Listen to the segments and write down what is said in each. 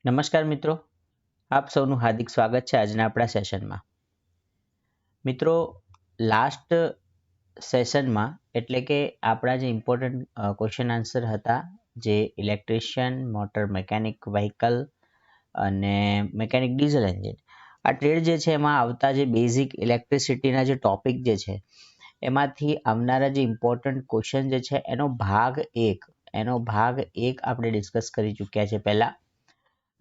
નમસ્કાર મિત્રો, આપ સૌનું હાર્દિક સ્વાગત છે આજના આપણા સેશનમાં. મિત્રો, લાસ્ટ સેશનમાં એટલે કે આપણા જે ઇમ્પોર્ટન્ટ ક્વેશ્ચન આન્સર હતા, જે ઇલેક્ટ્રિશિયન, મોટર મેકેનિક વ્હીકલ અને મેકેનિક ડીઝલ એન્જિન, આ ટ્રેડ જે છે એમાં આવતા જે બેઝિક ઇલેક્ટ્રિસિટીના જે ટોપિક જે છે એમાંથી આવનારા જે ઇમ્પોર્ટન્ટ ક્વેશ્ચન જે છે એનો ભાગ એક આપણે ડિસ્કસ કરી ચૂક્યા છે પહેલાં.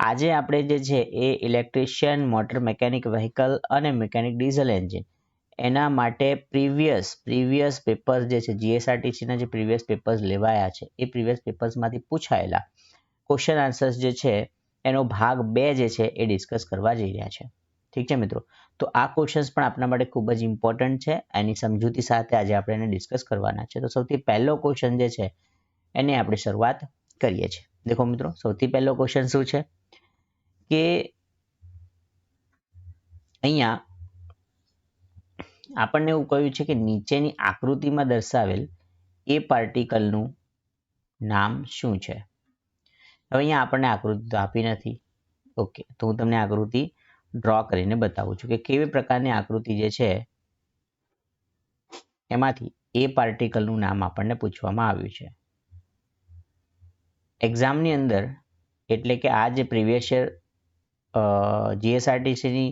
આજે આપણે જે છે એ ઇલેક્ટ્રિશિયન, મોટર મેકેનિક વ્હીકલ અને મેકેનિક ડીઝલ એન્જિન એના માટે પ્રીવિયસ પેપર્સ જે છે જીએસઆરટીસીના જે પ્રીવિયસ પેપર્સ લેવાયા છે એ પ્રીવિયસ પેપર્સમાંથી પૂછાયેલા ક્વેશ્ચન આન્સર્સ જે છે એનો ભાગ 2 જે છે એ ડિસ્કસ કરવા જઈ રહ્યા છે. ઠીક છે મિત્રો, તો આ ક્વેશ્ચન્સ પણ આપણા માટે ખૂબ જ ઇમ્પોર્ટન્ટ છે. એની સમજૂતી સાથે આજે આપણે એને ડિસ્કસ કરવાના છે. તો સૌથી પહેલો ક્વેશ્ચન જે છે એની આપણે શરૂઆત કરીએ છીએ. દેખો મિત્રો, સૌથી પહેલો ક્વેશ્ચન શું છે કે અહીંયા આપણને એવું કહ્યું છે કે નીચેની આકૃતિમાં દર્શાવેલ એ પાર્ટિકલનું નામ શું છે. હવે અહીંયા આપણને આકૃતિ તો આપી નથી. ઓકે, તો હું તમને આકૃતિ ડ્રો કરીને બતાવું છું કે કેવી પ્રકારની આકૃતિ જે છે એમાંથી એ પાર્ટિકલનું નામ આપણને પૂછવામાં આવ્યું છે. એક્ઝામની અંદર એટલે કે આ જે પ્રીવિયસ યર જીએસઆરટીસીની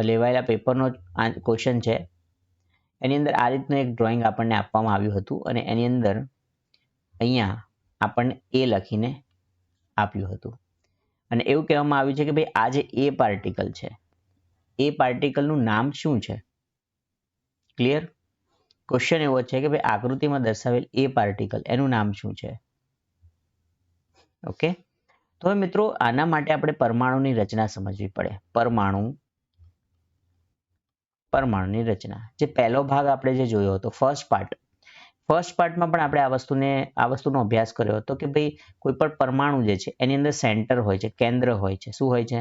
લેવાયેલા પેપરનો ક્વેશ્ચન છે એની અંદર આ રીતનું એક ડ્રોઈંગ આપણને આપવામાં આવ્યું હતું અને એની અંદર અહીંયા આપણને એ લખીને આપ્યું હતું અને એવું કહેવામાં આવ્યું છે કે ભાઈ આ જે એ પાર્ટિકલ છે એ પાર્ટિકલનું નામ શું છે. ક્લિયર? ક્વેશ્ચન એવો છે કે ભાઈ આકૃતિમાં દર્શાવેલ એ પાર્ટિકલ એનું નામ શું છે. ઓકે, તો હવે મિત્રો આના માટે આપણે પરમાણુની રચના સમજવી પડે. પરમાણુની રચના, જે પહેલો ભાગ આપણે જે જોયો હતો ફર્સ્ટ પાર્ટમાં પણ આપણે આ વસ્તુનો અભ્યાસ કર્યો હતો કે ભાઈ કોઈ પણ પરમાણુ જે છે એની અંદર સેન્ટર હોય છે, કેન્દ્ર હોય છે. શું હોય છે?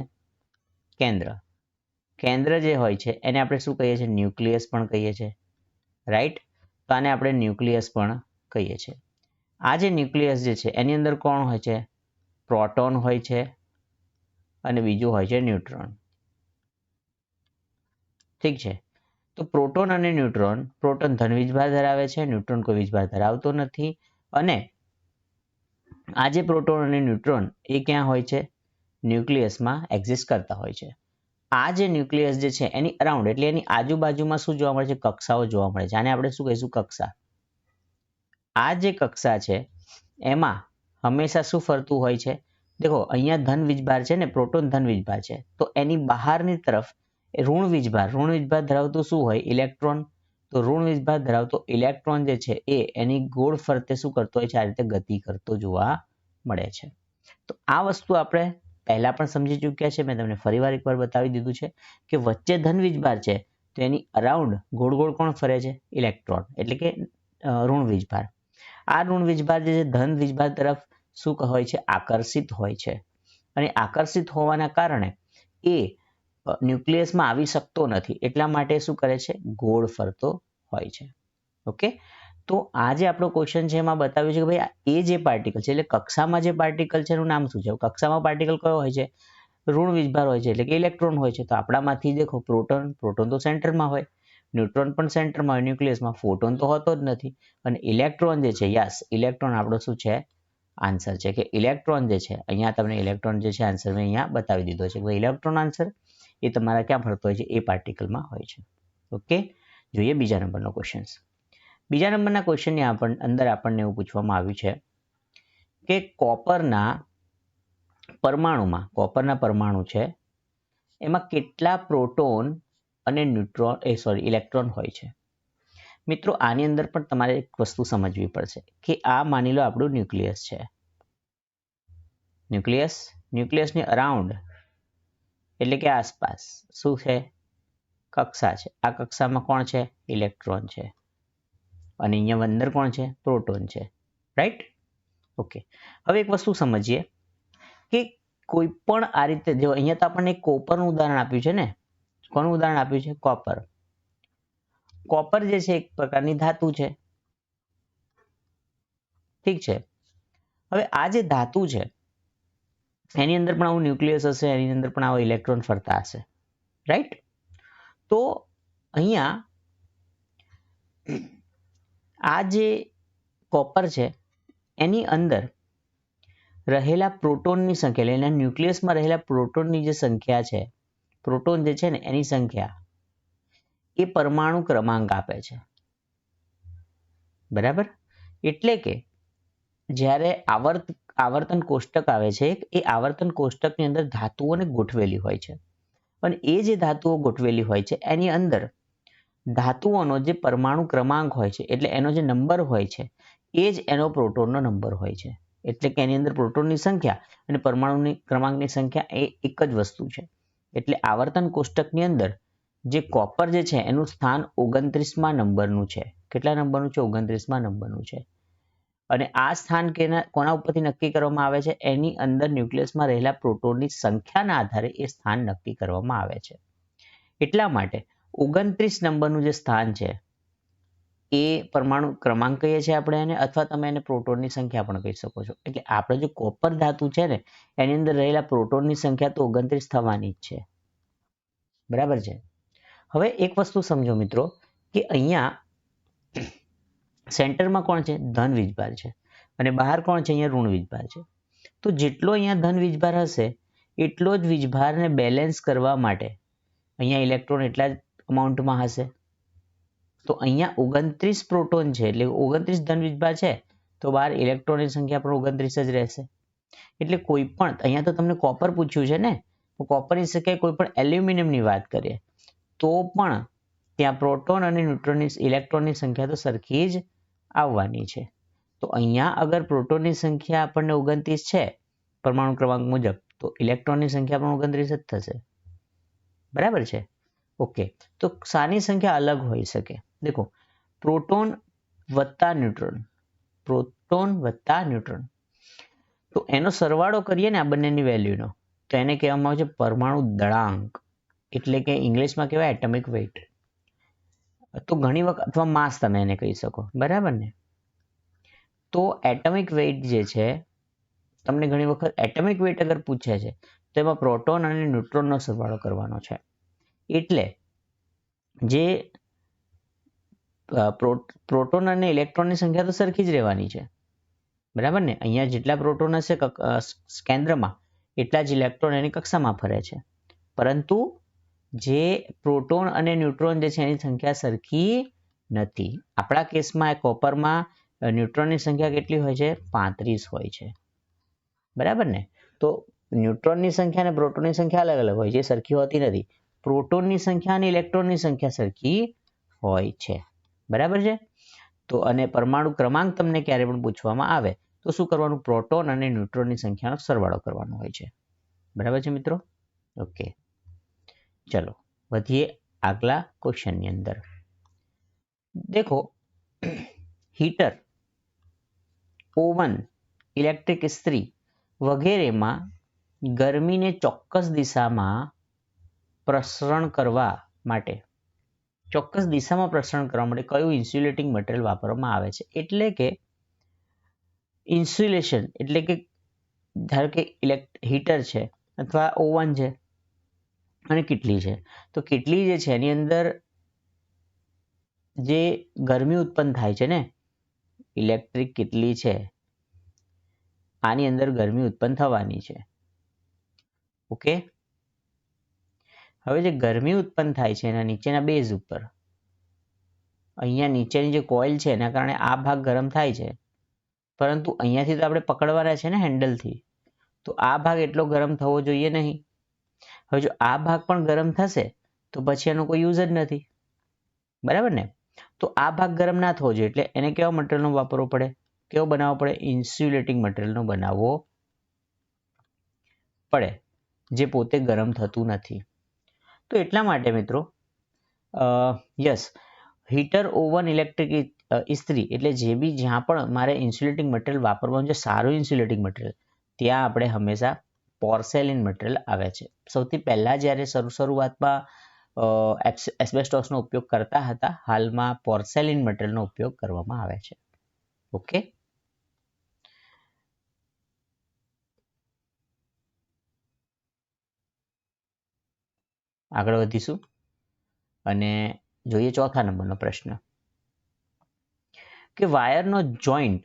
કેન્દ્ર જે હોય છે એને આપણે શું કહીએ છીએ? ન્યુક્લિયસ પણ કહીએ છીએ. રાઈટ? તો આને આપણે ન્યુક્લિયસ પણ કહીએ છીએ. આ જે ન્યુક્લિયસ જે છે એની અંદર કોણ હોય છે? પ્રોટોન હોય છે અને બીજું હોય છે ન્યુટ્રોન. ઠીક છે, તો પ્રોટોન અને ન્યુટ્રોન, પ્રોટોન ધન વીજભાર ધરાવે છે, ન્યુટ્રોન કોઈ વીજભાર ધરાવતો નથી. અને આ જે પ્રોટોન અને ન્યુટ્રોન એ ક્યાં હોય છે? ન્યુક્લિયસમાં એક્ઝિસ્ટ કરતા હોય છે. આ જે ન્યુક્લિયસ જે છે એની અરાઉન્ડ એટલે એની આજુબાજુમાં શું જોવા મળે છે? કક્ષાઓ જોવા મળે છે. આને આપણે શું કહીશું? કક્ષા. આ જે કક્ષા છે એમાં હંમેશા શું ફરતું હોય છે? દેખો અહીંયા ધન વીજભાર છે ને, પ્રોટોન ધન વીજભાર છે, તો એની બહારની તરફ ઋણ વીજભાર ધરાવતું શું હોય? ઇલેક્ટ્રોન. તો ઋણ વીજભાર ધરાવતો ઇલેક્ટ્રોન જે છે એ એની ગોળ ફરતે શું કરતો હોય છે? આ રીતે ગતિ કરતો જોવા મળે છે. તો આ વસ્તુ આપણે પહેલા પણ સમજી ચૂક્યા છે. મેં તમને ફરીવાર એકવાર બતાવી દીધું છે કે વચ્ચે ધન વીજભાર છે તો એની અરાઉન્ડ ગોળ ગોળ કોણ ફરે છે? ઇલેક્ટ્રોન, એટલે કે ઋણ વીજભાર. આ ઋણ વીજભાર જે છે ધન વીજભાર તરફ શું હોય છે? આકર્ષિત હોય છે. અને આકર્ષિત હોવાના કારણે એ ન્યુક્લિયસમાં આવી શકતો નથી, એટલા માટે શું કરે છે? ગોળ ફરતો હોય છે. ઓકે, તો આ જે આપણો ક્વેશ્ચન છે એમાં બતાવ્યું છે કે ભાઈ એ જે પાર્ટિકલ છે એટલે કક્ષામાં જે પાર્ટિકલ છે એનું નામ શું છે? કક્ષામાં પાર્ટિકલ કયો હોય છે? ઋણ વીજભાર હોય છે, એટલે કે ઇલેક્ટ્રોન હોય છે. તો આપણામાંથી દેખો પ્રોટોન તો સેન્ટરમાં હોય, ન્યુટ્રોન પણ સેન્ટરમાં હોય, ન્યુક્લિયસમાં ફોટોન તો હોતો જ નથી. અને ઇલેક્ટ્રોન જે છે, યસ, ઇલેક્ટ્રોન આપણો શું છે? આન્સર છે. કે ઇલેક્ટ્રોન જે છે, અહીંયા તમને ઇલેક્ટ્રોન જે છે આન્સર મેં અહીંયા બતાવી દીધો છે કે ઇલેક્ટ્રોન આન્સર એ તમારા ક્યાં ફરતો હોય છે? એ પાર્ટિકલમાં હોય છે. ઓકે, જોઈએ બીજા નંબરનો ક્વેશ્ચન. બીજા નંબરના ક્વેશ્ચનની અંદર આપણને એવું પૂછવામાં આવ્યું છે કે કોપરના પરમાણુ છે એમાં કેટલા પ્રોટોન અને ઇલેક્ટ્રોન હોય છે. મિત્રો આની અંદર પણ તમારે એક વસ્તુ સમજવી પડશે કે આ માની લો આપણું ન્યુક્લિયસ છે. ન્યુક્લિયસની અરાઉન્ડ એટલે કે આસપાસ શું છે? કક્ષા છે. આ કક્ષામાં કોણ છે? ઇલેક્ટ્રોન છે. અને અહીંયા અંદર કોણ છે? પ્રોટોન છે. રાઈટ? ઓકે, હવે એક વસ્તુ સમજીએ કે કોઈ પણ આ રીતે જો અહીંયા તો આપણને કોપરનું ઉદાહરણ આપ્યું છે ને. કોનું ઉદાહરણ આપ્યું છે? કોપર જે છે એક પ્રકારની ધાતુ છે. ઠીક છે, હવે આ જે ધાતુ છે એની અંદર પણ આવું ન્યુક્લિયસ હશે, એની અંદર પણ આવા ઇલેક્ટ્રોન ફરતા હશે, રાઈટ? તો અહીંયા આ જે કોપર છે એની અંદર રહેલા પ્રોટોનની સંખ્યા, એટલે એના ન્યુક્લિયસમાં રહેલા પ્રોટોનની જે સંખ્યા છે, પ્રોટોન જે છે ને એની સંખ્યા એ પરમાણુ ક્રમાંક આપે છે, બરાબર? એટલે કે જ્યારે આવર્તન કોષ્ટક આવે છે, એ આવર્તન કોષ્ટકની અંદર ધાતુઓને ગોઠવેલી હોય છે, અને એ જે ધાતુઓ ગોઠવેલી હોય છે એની અંદર ધાતુઓનો જે પરમાણુ ક્રમાંક હોય છે, એટલે એનો જે નંબર હોય છે એ જ એનો પ્રોટોનનો નંબર હોય છે. એટલે કે એની અંદર પ્રોટોનની સંખ્યા અને પરમાણુની ક્રમાંકની સંખ્યા એ એક જ વસ્તુ છે. એટલે આવર્તન કોષ્ટકની અંદર જે કોપર જે છે એનું સ્થાન 29મા નંબરનું છે. કેટલા નંબરનું છે? 29મા નંબરનું છે. અને આ સ્થાન કોના ઉપરથી નક્કી કરવામાં આવે છે? એની અંદર ન્યુક્લિયસમાં રહેલા પ્રોટોનની સંખ્યાના આધારે એ સ્થાન નક્કી કરવામાં આવે છે. એટલા માટે 29 નંબરનું જે સ્થાન છે એ પરમાણુ ક્રમાંક કહીએ છીએ આપણે એને, અથવા તમે એને પ્રોટોનની સંખ્યા પણ કહી શકો છો. એટલે આપણે જે કોપર ધાતુ છે ને એની અંદર રહેલા પ્રોટોનની સંખ્યા તો 29 થવાની જ છે, બરાબર છે? હવે એક વસ્તુ સમજો મિત્રો કે અહીંયા સેન્ટરમાં કોણ છે? ધન વીજભાર છે, અને બહાર કોણ છે? અહીંયા ઋણ વીજભાર છે. તો જેટલો અહીંયા ધન વીજભાર હશે એટલો જ વીજભારને બેલેન્સ કરવા માટે અહીંયા ઇલેક્ટ્રોન એટલા જ અમાઉન્ટમાં હશે. તો અહીંયા 29 પ્રોટોન છે, એટલે 29 ધન વીજભાર છે, તો બહાર ઇલેક્ટ્રોનની સંખ્યા પણ 29 જ રહેશે. એટલે કોઈ પણ, અહીંયા તો તમને કોપર પૂછ્યું છે ને, તો કોપરની સંખ્યા કોઈ પણ એલ્યુમિનિયમની વાત કરીએ તો પણ ત્યાં પ્રોટોન અને ન્યુટ્રોનની ઇલેક્ટ્રોનની સંખ્યા તો સરખી જ આવવાની છે. તો અહીંયા અગર પ્રોટોનની સંખ્યા આપણને 29 છે પરમાણુ ક્રમાંક મુજબ, તો ઇલેક્ટ્રોનની સંખ્યા પણ 29 જ થશે, બરાબર છે? ઓકે, તો શાની સંખ્યા અલગ હોઈ શકે? દેખો, પ્રોટોન વત્તા ન્યુટ્રોન, પ્રોટોન વત્તા ન્યુટ્રોન, તો એનો સરવાળો કરીએ ને આ બંનેની વેલ્યુનો, તો એને કહેવામાં આવે છે પરમાણુ દળાંક, એટલે કે ઇંગ્લિશમાં કહેવાય એટમિક વેઇટ. તો ઘણી વખત, અથવા માસ તમે એને કહી શકો, બરાબર ને? તો એટમિક વેઇટ જે છે, તમને ઘણી વખત એટમિક વેઇટ અગર પૂછે છે તો એમાં પ્રોટોન અને ન્યુટ્રોનનો સરવાળો કરવાનો છે. એટલે જે પ્રોટોન અને ઇલેક્ટ્રોનની સંખ્યા તો સરખી જ રહેવાની છે, બરાબર ને? અહીંયા જેટલા પ્રોટોન હશે કેન્દ્રમાં એટલા જ ઇલેક્ટ્રોન એની કક્ષામાં ફરે છે, પરંતુ જે પ્રોટોન અને ન્યુટ્રોન જે છે એની સંખ્યા સરખી નથી. આપણા કેસમાં કોપરમાં ન્યુટ્રોનની સંખ્યા કેટલી હોય છે? 35 હોય છે, બરાબર ને? તો ન્યુટ્રોનની સંખ્યા અને પ્રોટોનની સંખ્યા અલગ અલગ હોય છે, સરખી હોતી નથી. પ્રોટોનની સંખ્યા અને ઇલેક્ટ્રોનની સંખ્યા સરખી હોય છે, બરાબર છે? તો અને પરમાણુ ક્રમાંક તમને ક્યારે પણ પૂછવામાં આવે તો શું કરવાનું? પ્રોટોન અને ન્યુટ્રોનની સંખ્યાનો સરવાળો કરવાનો હોય છે, બરાબર છે મિત્રો? ઓકે, ચલો વધીએ આગલા ક્વેશ્ચનની અંદર. દેખો, હીટર, ઓવન, ઇલેક્ટ્રિક ઇસ્ત્રી વગેરેમાં ગરમીને ચોક્કસ દિશામાં પ્રસરણ કરવા માટે કયું ઇન્સ્યુલેટિંગ મટીરિયલ વાપરવામાં આવે છે? એટલે કે ઇન્સ્યુલેશન એટલે કે ધારો કે હીટર છે અથવા ઓવન છે અને કેટલી છે, તો કેટલી જે છે એની અંદર જે ગરમી ઉત્પન્ન થાય છે ને, ઇલેક્ટ્રિક કેટલી છે, આની અંદર ગરમી ઉત્પન્ન થવાની છે. ઓકે, હવે જે ગરમી ઉત્પન્ન થાય છે એના નીચેના બેઝ ઉપર, અહીંયા નીચેની જે કોઇલ છે એના કારણે આ ભાગ ગરમ થાય છે, પરંતુ અહીંયાથી તો આપણે પકડવાના છે ને હેન્ડલથી, તો આ ભાગ એટલો ગરમ થવો જોઈએ નહીં. હવે જો આ ભાગ પણ ગરમ થશે તો પછી એનો કોઈ યુઝ જ નથી, બરાબર ને? તો આ ભાગ ગરમ ના થવો જોઈએ, એટલે એને કેવા મટીરિયલનો વાપરવો પડે? કેવો બનાવવો પડે? ઇન્સ્યુલેટિંગ મટીરિયલનો બનાવવો પડે, જે પોતે ગરમ થતું નથી. તો એટલા માટે મિત્રો યસ, હીટર, ઓવન, ઇલેક્ટ્રિક ઇસ્ત્રી એટલે જે બી જ્યાં પણ મારે ઇન્સ્યુલેટિંગ મટીરિયલ વાપરવાનું છે, સારું ઇન્સ્યુલેટિંગ મટીરિયલ, ત્યાં આપણે હંમેશા પોર્સેલિન મટીરિયલ આવે છે. સૌથી પહેલા જ્યારે શરૂઆતમાં એસ્બેસ્ટોસનો ઉપયોગ કરતા હતા, હાલમાં પોર્સેલિન મટીરિયલનો ઉપયોગ કરવામાં આવે છે. ઓકે, આગળ વધીશું અને જોઈએ ચોથા નંબરનો પ્રશ્ન કે વાયરનો જોઈન્ટ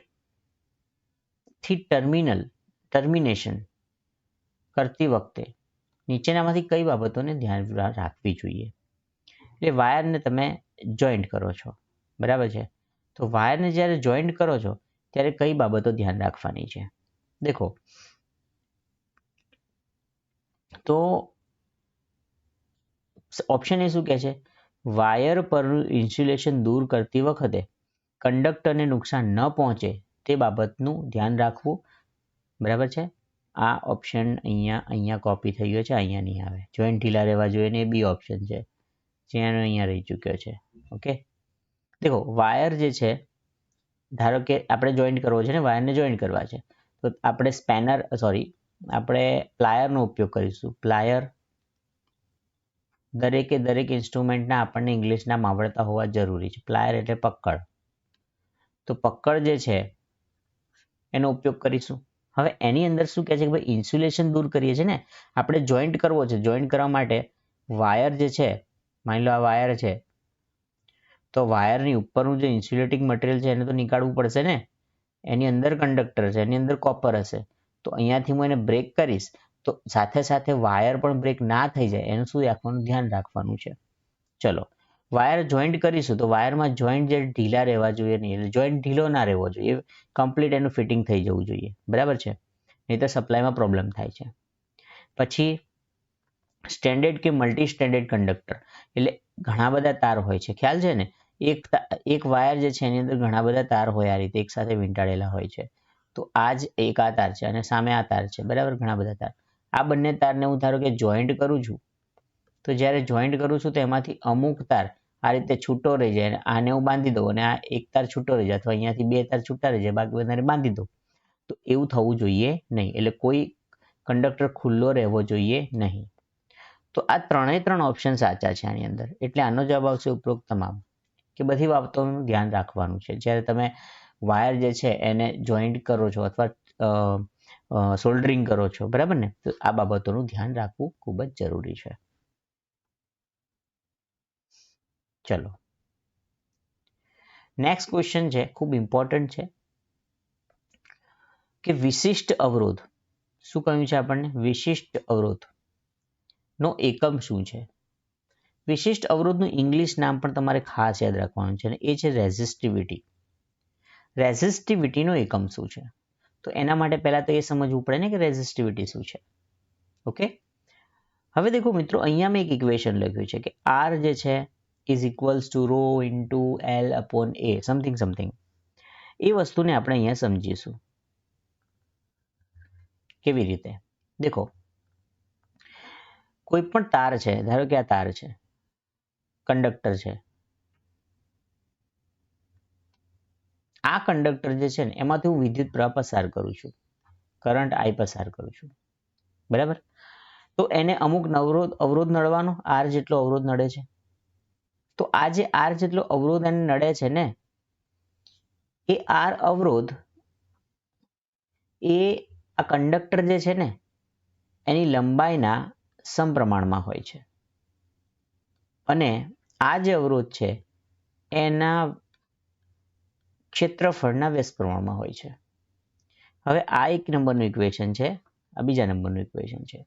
થી ટર્મિનેશન કરતી વખતે નીચેનામાંથી કઈ બાબતોને ધ્યાન રાખવી જોઈએ. એટલે વાયરને તમે જોઈન્ટ કરો છો, બરાબર છે, તો વાયરને જ્યારે જોઈન્ટ કરો છો ત્યારે કઈ બાબતો ધ્યાન રાખવાની છે. દેખો તો ઓપ્શન એ શું કહે છે, વાયર પરનું ઇન્સ્યુલેશન દૂર કરતી વખતે કંડક્ટરને નુકસાન ન પહોંચે તે બાબતનું ધ્યાન રાખવું, બરાબર છે. આ ઓપ્શન અહીંયા કોપી થઈ ગયો છે, અહીંયા નહીં આવે. જોઈન્ટ ઢીલા રહેવા જોઈએ ને એ બી ઓપ્શન છે, જેનો અહીંયા રહી ચૂક્યો છે. ઓકે, દેખો વાયર જે છે, ધારો કે આપણે જોઈન્ટ કરવો છે ને, વાયરને જોઈન્ટ કરવા છે, તો આપણે આપણે પ્લાયરનો ઉપયોગ કરીશું. પ્લાયર દરેક ઇન્સ્ટ્રુમેન્ટના આપણને ઇંગ્લિશ નામ આવડતા હોવા જરૂરી છે. પ્લાયર એટલે પકડ, તો પકડ જે છે એનો ઉપયોગ કરીશું. હવે એની અંદર શું કહે છે કે ભાઈ ઇન્સ્યુલેશન દૂર કરીએ છીએ ને, આપણે જોઈન્ટ કરવો છે. જોઈન્ટ કરવા માટે વાયર જે છે, માની લો આ વાયર છે, તો વાયરની ઉપરનું જે ઇન્સ્યુલેટિંગ મટીરિયલ છે એને તો નીકાળવું પડશે ને. એની અંદર કંડક્ટર છે, એની અંદર કોપર હશે, તો અહીંયાથી હું એને બ્રેક કરીશ તો સાથે સાથે વાયર પણ બ્રેક ના થઈ જાય એનું શું રાખવાનું, ધ્યાન રાખવાનું છે. ચલો વાયર જોઈન્ટ કરીશું તો વાયરમાં જોઈન્ટ જે ઢીલા રહેવા જોઈએ નહીં, એટલે જોઈન્ટ ઢીલો ના રહેવો જોઈએ, કમ્પ્લીટ એનું ફિટિંગ થઈ જવું જોઈએ, બરાબર છે, નહીં તો સપ્લાયમાં પ્રોબ્લેમ થાય છે. પછી સ્ટેન્ડર્ડ કે મલ્ટી સ્ટેન્ડર્ડ કંડક્ટર, એટલે ઘણા બધા તાર હોય છે, ખ્યાલ છે ને. એક વાયર જે છે એની અંદર ઘણા બધા તાર હોય, આ રીતે એક સાથે વીંટાળેલા હોય છે. તો આ જ એક આ તાર છે અને સામે આ તાર છે, બરાબર, ઘણા બધા તાર. આ બંને તારને હું ધારો કે જોઈન્ટ કરું છું, તો જ્યારે જોઈન્ટ કરું છું તો એમાંથી અમુક તાર આ રીતે છૂટો રહી જાય અને આને હું બાંધી દઉં અને આ એક તાર છૂટો રહી જાય, અથવા અહીંયાથી બે તાર છૂટા રહી જાય, બાકી બધાને બાંધી દઉં, તો એવું થવું જોઈએ નહીં. એટલે કોઈ કંડક્ટર ખુલ્લો રહેવો જોઈએ નહીં. તો આ ત્રણ ઓપ્શન સાચા છે આની અંદર, એટલે આનો જવાબ આવશે ઉપરોક્ત તમામ, કે બધી બાબતોનું ધ્યાન રાખવાનું છે જ્યારે તમે વાયર જે છે એને જોઈન્ટ કરો છો અથવા સોલ્ડરિંગ કરો છો, બરાબર ને, તો આ બાબતોનું ધ્યાન રાખવું ખૂબ જ જરૂરી છે. ચલો નેક્સ્ટ ક્વેશ્ચન છે, ખૂબ ઇમ્પોર્ટન્ટ છે કે વિશિષ્ટ અવરોધ, શું કહ્યું છે આપણને, વિશિષ્ટ અવરોધ નો એકમ શું છે. વિશિષ્ટ અવરોધનું ઇંગ્લિશ નામ પણ તમારે ખાસ યાદ રાખવાનું છે, અને એ છે રેઝિસ્ટિવિટી. રેઝિસ્ટિવિટીનો એકમ શું છે, તો એના માટે પહેલા તો એ સમજવું પડે ને કે રેઝિસ્ટિવિટી શું છે. ઓકે, હવે દેખો મિત્રો, અહીંયા મેં એક ઇક્વેશન લખ્યું છે કે આર જે છે is equals to rho into L upon A something. એ વસ્તુને આપણે અહીંયા સમજીશું. કેવી રીતે, દેખો કોઈ પણ તાર છે, ધારો કે આ તાર છે, કંડક્ટર છે, આ કંડક્ટર જે છે ને એમાંથી હું વિદ્યુત પ્રવાહ પસાર કરું છું, કરંટ આઈ પસાર કરું છું, બરાબર. તો એને અમુક અવરોધ નડવાનો, આર જેટલો અવરોધ નડે છે. તો આ જે આર જેટલો અવરોધ એને નડે છે ને, એ આર અવરોધ એ આ કંડક્ટર જે છે ને એની લંબાઈના સમપ્રમાણમાં હોય છે, અને આ જે અવરોધ છે એના ક્ષેત્રફળના વ્યસ્ત પ્રમાણમાં હોય છે. હવે આ એક નંબરનું ઇક્વેશન છે, આ બીજા નંબરનું ઇક્વેશન છે.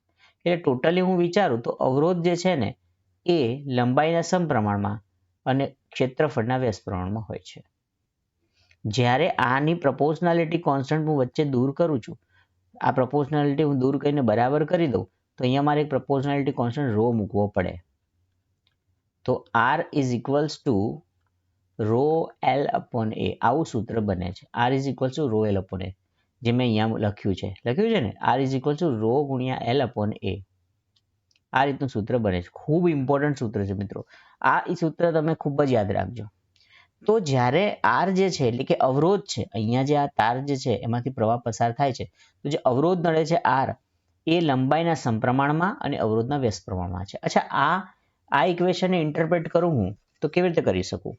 એટલે ટોટલી હું વિચારું તો અવરોધ જે છે ને એ લંબાઈના સમપ્રમાણમાં અને ક્ષેત્રફળના વ્યસ્ત પ્રમાણમાં હોય છે. જ્યારે આની પ્રપોર્શનાલિટી કોન્સ્ટન્ટ હું વચ્ચે દૂર કરું છું, આ પ્રપોર્શનાલિટી હું દૂર કરીને બરાબર કરી દઉં, તો અહીંયા મારે એક પ્રપોર્શનાલિટી કોન્સ્ટન્ટ રો મૂકવો પડે. તો R is equals to rho L upon A, આવું સૂત્ર બને છે. R is equals to rho L upon A, જે મેં અહીંયા લખ્યું છે ને, R is equals to rho ગુણ્યા એલ અપોન એ. આ રીતનું સૂત્ર બને છે. ખૂબ ઇમ્પોર્ટન્ટ સૂત્ર છે મિત્રો. આ સૂત્ર તમે ખૂબ જ યાદ રાખજો. તો જ્યારે આર જે છે એટલે કે અવરોધ છે, અહીંયા જે આ તાર જે છે એમાંથી પ્રવાહ પસાર થાય છે, તો જે અવરોધ નડે છે આર એ લંબાઈના સમપ્રમાણમાં અને અવરોધના વ્યસ્ત પ્રમાણમાં છે. અચ્છા, આ ઇક્વેશનને ઇન્ટરપ્રેટ કરું હું તો કેવી રીતે કરી શકું?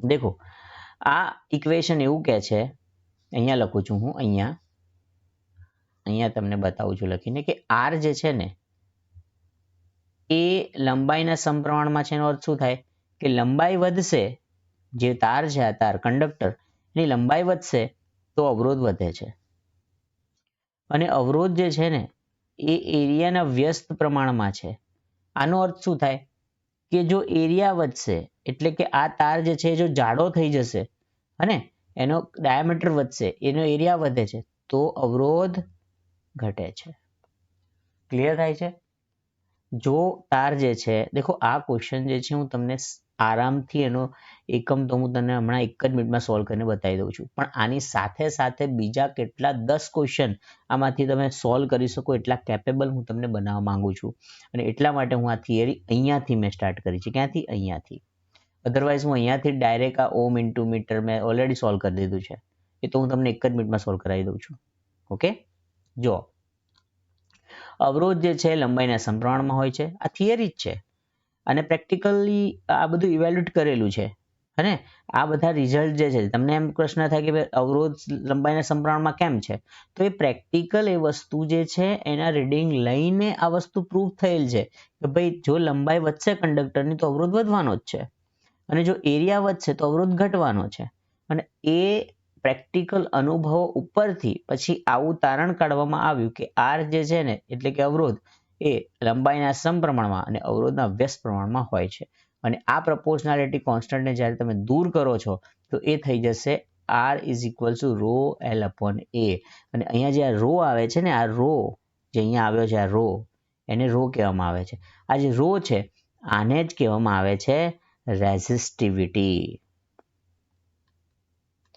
દેખો, આ ઇક્વેશન એવું કહે છે, અહીંયા લખું છું હું, અહીંયા તમને બતાવું છું લખીને, કે આર જે છે ને એ લંબાઈના સમપ્રમાણમાં છે. એનો અર્થ શું થાય કે લંબાઈ વધશે, જે તાર છે આ તાર કંડક્ટર એની લંબાઈ વધશે તો અવરોધ વધે છે. અને અવરોધ જે છે ને એ એરિયાના વ્યસ્ત પ્રમાણમાં છે. આનો અર્થ શું થાય કે જો એરિયા વધશે એટલે કે આ તાર જે છે જો જાડો થઈ જશે અને એનો ડાયામીટર વધશે, એનો એરિયા વધે છે તો અવરોધ ઘટે છે. ક્લિયર થાય છે? જો તાર જે છે, દેખો આ ક્વેશ્ચન જે છે હું તમને આરામથી એનો એકમ તો હું તમને હમણાં એક જ મિનિટમાં સોલ્વ કરીને બતાવી દઉં છું, પણ આની સાથે સાથે બીજા કેટલા 10 ક્વેશ્ચન આમાંથી તમે સોલ્વ કરી શકો એટલા કેપેબલ હું તમને બનાવવા માંગુ છું. અને એટલા માટે હું આ થિયરી અહીંયાથી મેં સ્ટાર્ટ કરી છે. ક્યાંથી? અહીંયાથી. અધરવાઇઝ હું અહીંયાથી ડાયરેક્ટ આ ઓમ ઇન્ટુ મીટર મેં ઓલરેડી સોલ્વ કરી દીધું છે. એ તો હું તમને એક જ મિનિટમાં સોલ્વ કરાવી દઉં છું. ઓકે, જો અવરોધ જે છે લંબાઈના સમપ્રમાણમાં હોય છે. આ થિયરી જ છે અને પ્રેક્ટિકલી આ બધું ઇવેલ્યુએટ કરેલું છે. અને આ બધા રિઝલ્ટ જે છે તમને એમ પ્રશ્ન થાય કે ભાઈ અવરોધ લંબાઈના સમપ્રમાણમાં કેમ છે, તો એ પ્રેક્ટિકલ એ વસ્તુ જે છે એના રીડિંગ લઈને આ વસ્તુ પ્રૂવ થયેલ છે કે ભાઈ જો લંબાઈ વધશે કંડક્ટરની તો અવરોધ વધવાનો જ છે અને જો એરિયા વધશે તો અવરોધ ઘટવાનો છે. અને એ પ્રેક્ટિકલ અનુભવો ઉપરથી પછી આવું તારણ કાઢવામાં આવ્યું કે આર જે છે ને એટલે કે અવરોધ એ લંબાઈના સમપ્રમાણમાં અને અવરોધના વ્યસ્ત પ્રમાણમાં હોય છે. અને આ પ્રપોર્શનાલિટી કોન્સ્ટન્ટને જ્યારે તમે દૂર કરો છો તો એ થઈ જશે R is equal to rho L upon A. અને અહીંયા જે આ રો આવે છે ને, આ રો જે અહીંયા આવ્યો છે, આ રો એને રો કહેવામાં આવે છે. આ જે રો છે આને જ કહેવામાં આવે છે રેઝિસ્ટિવિટી.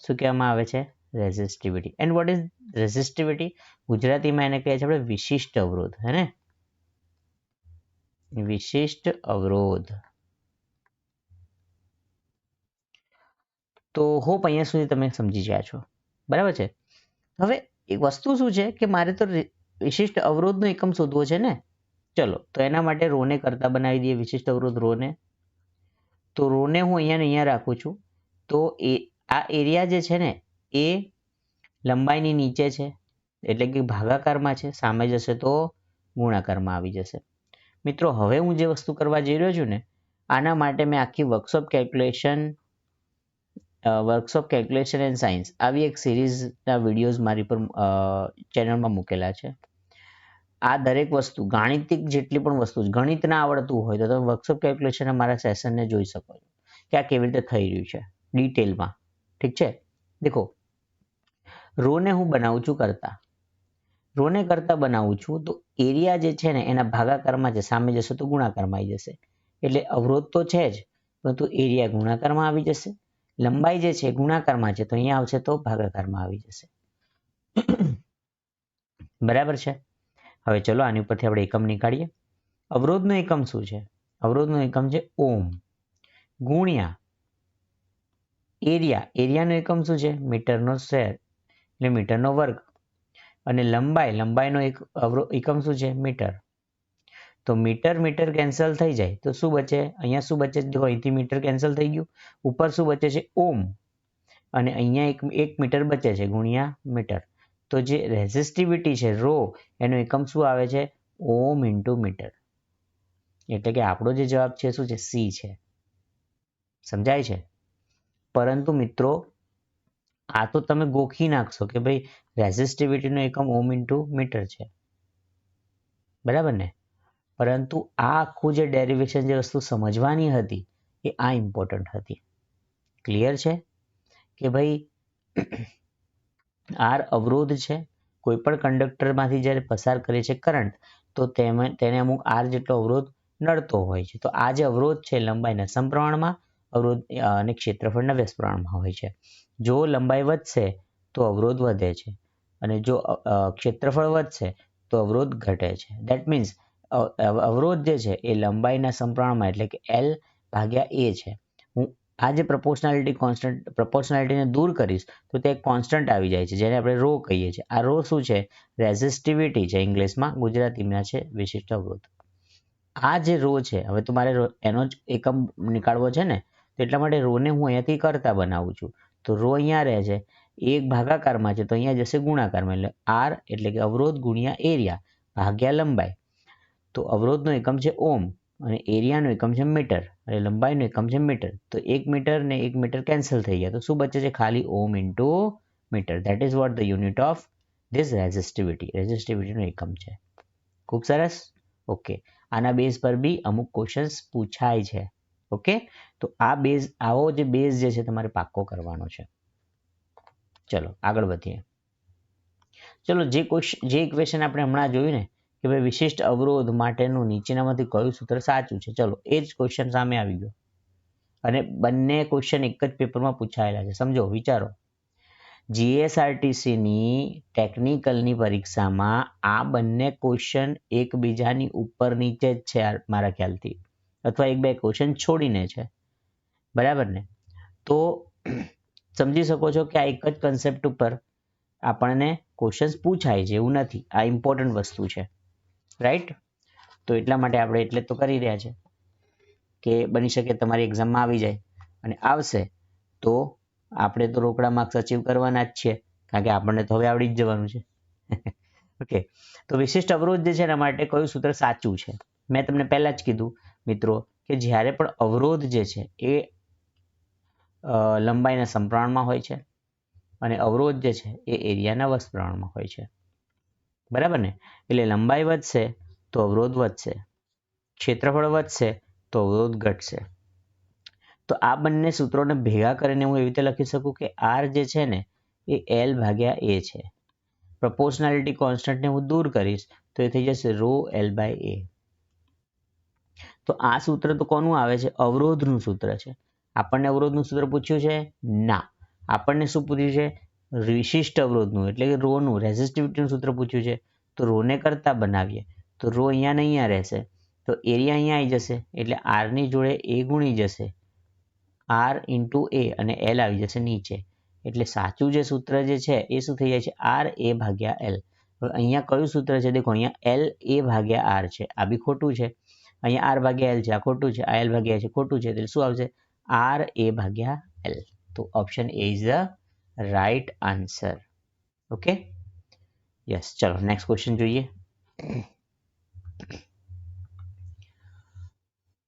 શું કહેવામાં આવે છે? Resistivity. And what is resistivity? ગુજરાતીમાં એને કહે છે આપણે વિશિષ્ટ અવરોધ, હે ને? વિશિષ્ટ અવરોધ. તો હોપ અહીંયા સુધી તમે સમજી ગયા છો. બરાબર છે. હવે એક વસ્તુ શું છે કે મારે તો વિશિષ્ટ અવરોધનો એકમ શોધવો છે ને. ચલો તો એના માટે રોને કરતા બનાવી દઈએ, વિશિષ્ટ અવરોધ રોને. તો રોને હું અહીંયા ને અહીંયા રાખું છું. તો આ એરિયા જે છે ને એ લંબાઈની નીચે છે એટલે કે ભાગાકારમાં છે, સામે જશે તો ગુણાકારમાં આવી જશે. મિત્રો હવે હું જે વસ્તુ કરવા જઈ રહ્યો છું ને આના માટે મેં આખી વર્કશોપ કેલ્ક્યુલેશન એન્ડ સાયન્સ આવી એક સિરીઝના વિડીયોઝ મારી પર ચેનલમાં મૂકેલા છે. આ દરેક વસ્તુ ગાણિતિક જેટલી પણ વસ્તુ ગણિત ના આવડતું હોય તો તમે વર્કશોપ કેલ્ક્યુલેશન મારા સેશનને જોઈ શકો છો કે આ કેવી રીતે થઈ રહ્યું છે ડિટેલમાં. ઠીક છે? દેખો રોને હું બનાવું છું કરતા, રોને કરતા બનાવું છું તો એરિયા જે છે ને એના ભાગાકારમાં છે, સામે જશે તો ગુણાકારમાં આવી જશે. એટલે અવરોધ તો છે જ પરંતુ એરિયા ગુણાકારમાં આવી જશે. લંબાઈ જે છે ગુણાકારમાં છે તો અહીંયા આવશે તો ભાગાકારમાં આવી જશે. બરાબર છે? હવે ચલો આની ઉપરથી આપણે એકમ નીકાળીએ. અવરોધનો એકમ શું છે? અવરોધનો એકમ છે ઓમ ગુણ્યા એરિયા. એરિયાનો એકમ શું છે? મીટરનો સ્ક્વેર એટલે મીટરનો વર્ગ. અને લંબાઈનો એકમ શું છે? મીટર. તો મીટર મીટર કેન્સલ થઈ જાય તો શું બચે? અહીંયા શું બચે? જો અહીંથી મીટર કેન્સલ થઈ ગયું, ઉપર શું બચે છે? ઓમ. અને અહીંયા એક મીટર બચે છે ગુણ્યા મીટર. તો જે રેઝિસ્ટિવિટી છે રો એનો એકમ શું આવે છે? ઓમ ઇન્ટુ મીટર. એટલે કે આપણો જે જવાબ છે શું છે? સી છે. સમજાય છે? પરંતુ મિત્રો આ તો તમે ગોખી નાખશો કે ભાઈ રેઝિસ્ટિવિટીનો એકમ ઓમ ઇન્ટુ મીટર છે. બરાબર ને? પરંતુ આ આખું જે ડેરિવેશન જે વસ્તુ સમજવાની હતી એ આ ઇમ્પોર્ટન્ટ હતી. ક્લિયર છે કે ભાઈ આર અવરોધ છે, કોઈ પણ કંડક્ટરમાંથી જ્યારે પસાર કરે છે કરંટ તો તેને અમુક આર જેટલો અવરોધ નડતો હોય છે. તો આ જે અવરોધ છે લંબાઈના સમપ્રમાણમાં, અવરોધ અને ક્ષેત્રફળના વ્યસ્ત પ્રમાણમાં હોય છે. જો લંબાઈ વધશે તો અવરોધ વધે છે અને જો ક્ષેત્રફળ વધશે તો અવરોધ ઘટે છે. ધેટ મીન્સ અવરોધ જે છે એ લંબાઈના સમપ્રમાણમાં એટલે કે એલ ભાગ્યા એ છે. હું આ જે પ્રપોર્શનાલિટીને દૂર કરીશ તો તે એક કોન્સ્ટન્ટ આવી જાય છે જેને આપણે રો કહીએ છીએ. આ રો શું છે? રેઝિસ્ટિવિટી છે ઇંગ્લિશમાં, ગુજરાતીમાં છે વિશિષ્ટ અવરોધ. આ જે રો છે હવે તમારે એનો જ એકમ નીકાળવો છે ને તો એટલા માટે રોને હું અહીંયાથી કરતા બનાવું છું. તો રો અહીંયા રહે છે, એક ભાગાકારમાં છે તો અહીંયા જશે ગુણાકારમાં. એટલે આર એટલે કે અવરોધ ગુણ્યા એરિયા ભાગ્યા લંબાઈ. તો અવરોધનો એકમ છે ઓમ અને એરિયાનો એકમ છે મીટર અને લંબાઈનો એકમ છે મીટર. તો 1 મીટર ને 1 મીટર કેન્સલ થઈ ગયા. તો શું બચે છે? ખાલી ohm into metre. That is what the unit of this resistivity. રેઝિસ્ટિવિટીનો એકમ છે. ખૂબ સરસ. ઓકે, આના બેઝ પર બી અમુક ક્વેશ્ચન્સ પૂછાય છે. ઓકે, તો આ બેઝ, આવો જે બેઝ જે છે તમારે પાક્કો કરવાનો છે. ચલો આગળ વધીએ. ચલો જે ઇક્વેશન આપણે હમણાં જોયું ને કે ભાઈ વિશિષ્ટ અવરોધ માટેનું નીચેનામાંથી કયું સૂત્ર સાચું છે, ચલો એ જ ક્વેશ્ચન સામે આવી ગયો અને બંને ક્વેશ્ચન એક જ પેપરમાં પૂછાયેલા છે. સમજો, વિચારો. જીએસઆરટીસીની ટેકનિકલની પરીક્ષામાં આ બંને ક્વેશ્ચન એકબીજાની ઉપર નીચે જ છે મારા ખ્યાલથી, અથવા એક બે ક્વેશ્ચન છોડીને છે, બરાબર ને? તો સમજી શકો છો કે આ એક જ કન્સેપ્ટ ઉપર આપણને ક્વેશ્ચન્સ પૂછાય છે, એવું નથી. આ ઇમ્પોર્ટન્ટ વસ્તુ છે, રાઈટ? તો એટલા માટે આપણે એટલે તો કરી રહ્યા છે કે બની શકે તમારી એક્ઝામમાં આવી જાય, અને આવશે તો આપણે તો રોકડા માર્ક્સ અચીવ કરવાના જ છીએ, કારણ કે આપણને તો હવે આવડી જ જવાનું છે. ઓકે, તો વિશિષ્ટ અવરોધ જે છે એના માટે કયું સૂત્ર સાચું છે? મેં તમને પહેલા જ કીધું મિત્રો કે જ્યારે પણ અવરોધ જે છે એ લંબાઈના સમપ્રમાણમાં હોય છે અને અવરોધ જે છે એ એરિયાના વસ્તપ્રમાણમાં હોય છે, બરાબર ને? એટલે લંબાઈ વધશે તો અવરોધ વધશે, ક્ષેત્રફળ વધશે તો અવરોધ ઘટશે. તો આ બંને સૂત્રોને ભેગા કરીને હું એવી રીતે લખી શકું કે આર જે છે ને એ એલ ભાગ્યા એ છે. પ્રપોર્શનાલિટી કોન્સ્ટન્ટને હું દૂર કરીશ તો એ થઈ જશે રો એલ બાય એ. તો આ સૂત્ર તો કોનું આવે છે? અવરોધનું સૂત્ર છે. આપણને અવરોધનું સૂત્ર પૂછ્યું છે? ના. આપણને શું પૂછ્યું છે? વિશિષ્ટ અવરોધનું, એટલે કે રોનું, રેઝિસ્ટિવિટીનું સૂત્ર પૂછ્યું છે. તો રોને કરતા બનાવીએ તો રો અહીંયા ને અહીંયા રહેશે, તો એરિયા અહીંયા આવી જશે, એટલે આરની જોડે એ ગુણી જશે, આર ઇન્ટુ એ, અને એલ આવી જશે નીચે. એટલે સાચું જે સૂત્ર જે છે એ શું થઈ જાય છે? આર એ ભાગ્યા એલ. હવે અહીંયા કયું સૂત્ર છે? દેખો, અહીંયા એલ એ ભાગ્યા આર છે, આ બી ખોટું છે. અહીંયા આર ભાગ્યા એલ છે, આ ખોટું છે. આ એલ ભાગ્યા છે, ખોટું છે. એટલે શું આવશે? આર એ ભાગ્યા એલ. તો option A is the right answer. Okay, yes. ચલો નેક્સ્ટ ક્વેશ્ચન જોઈએ.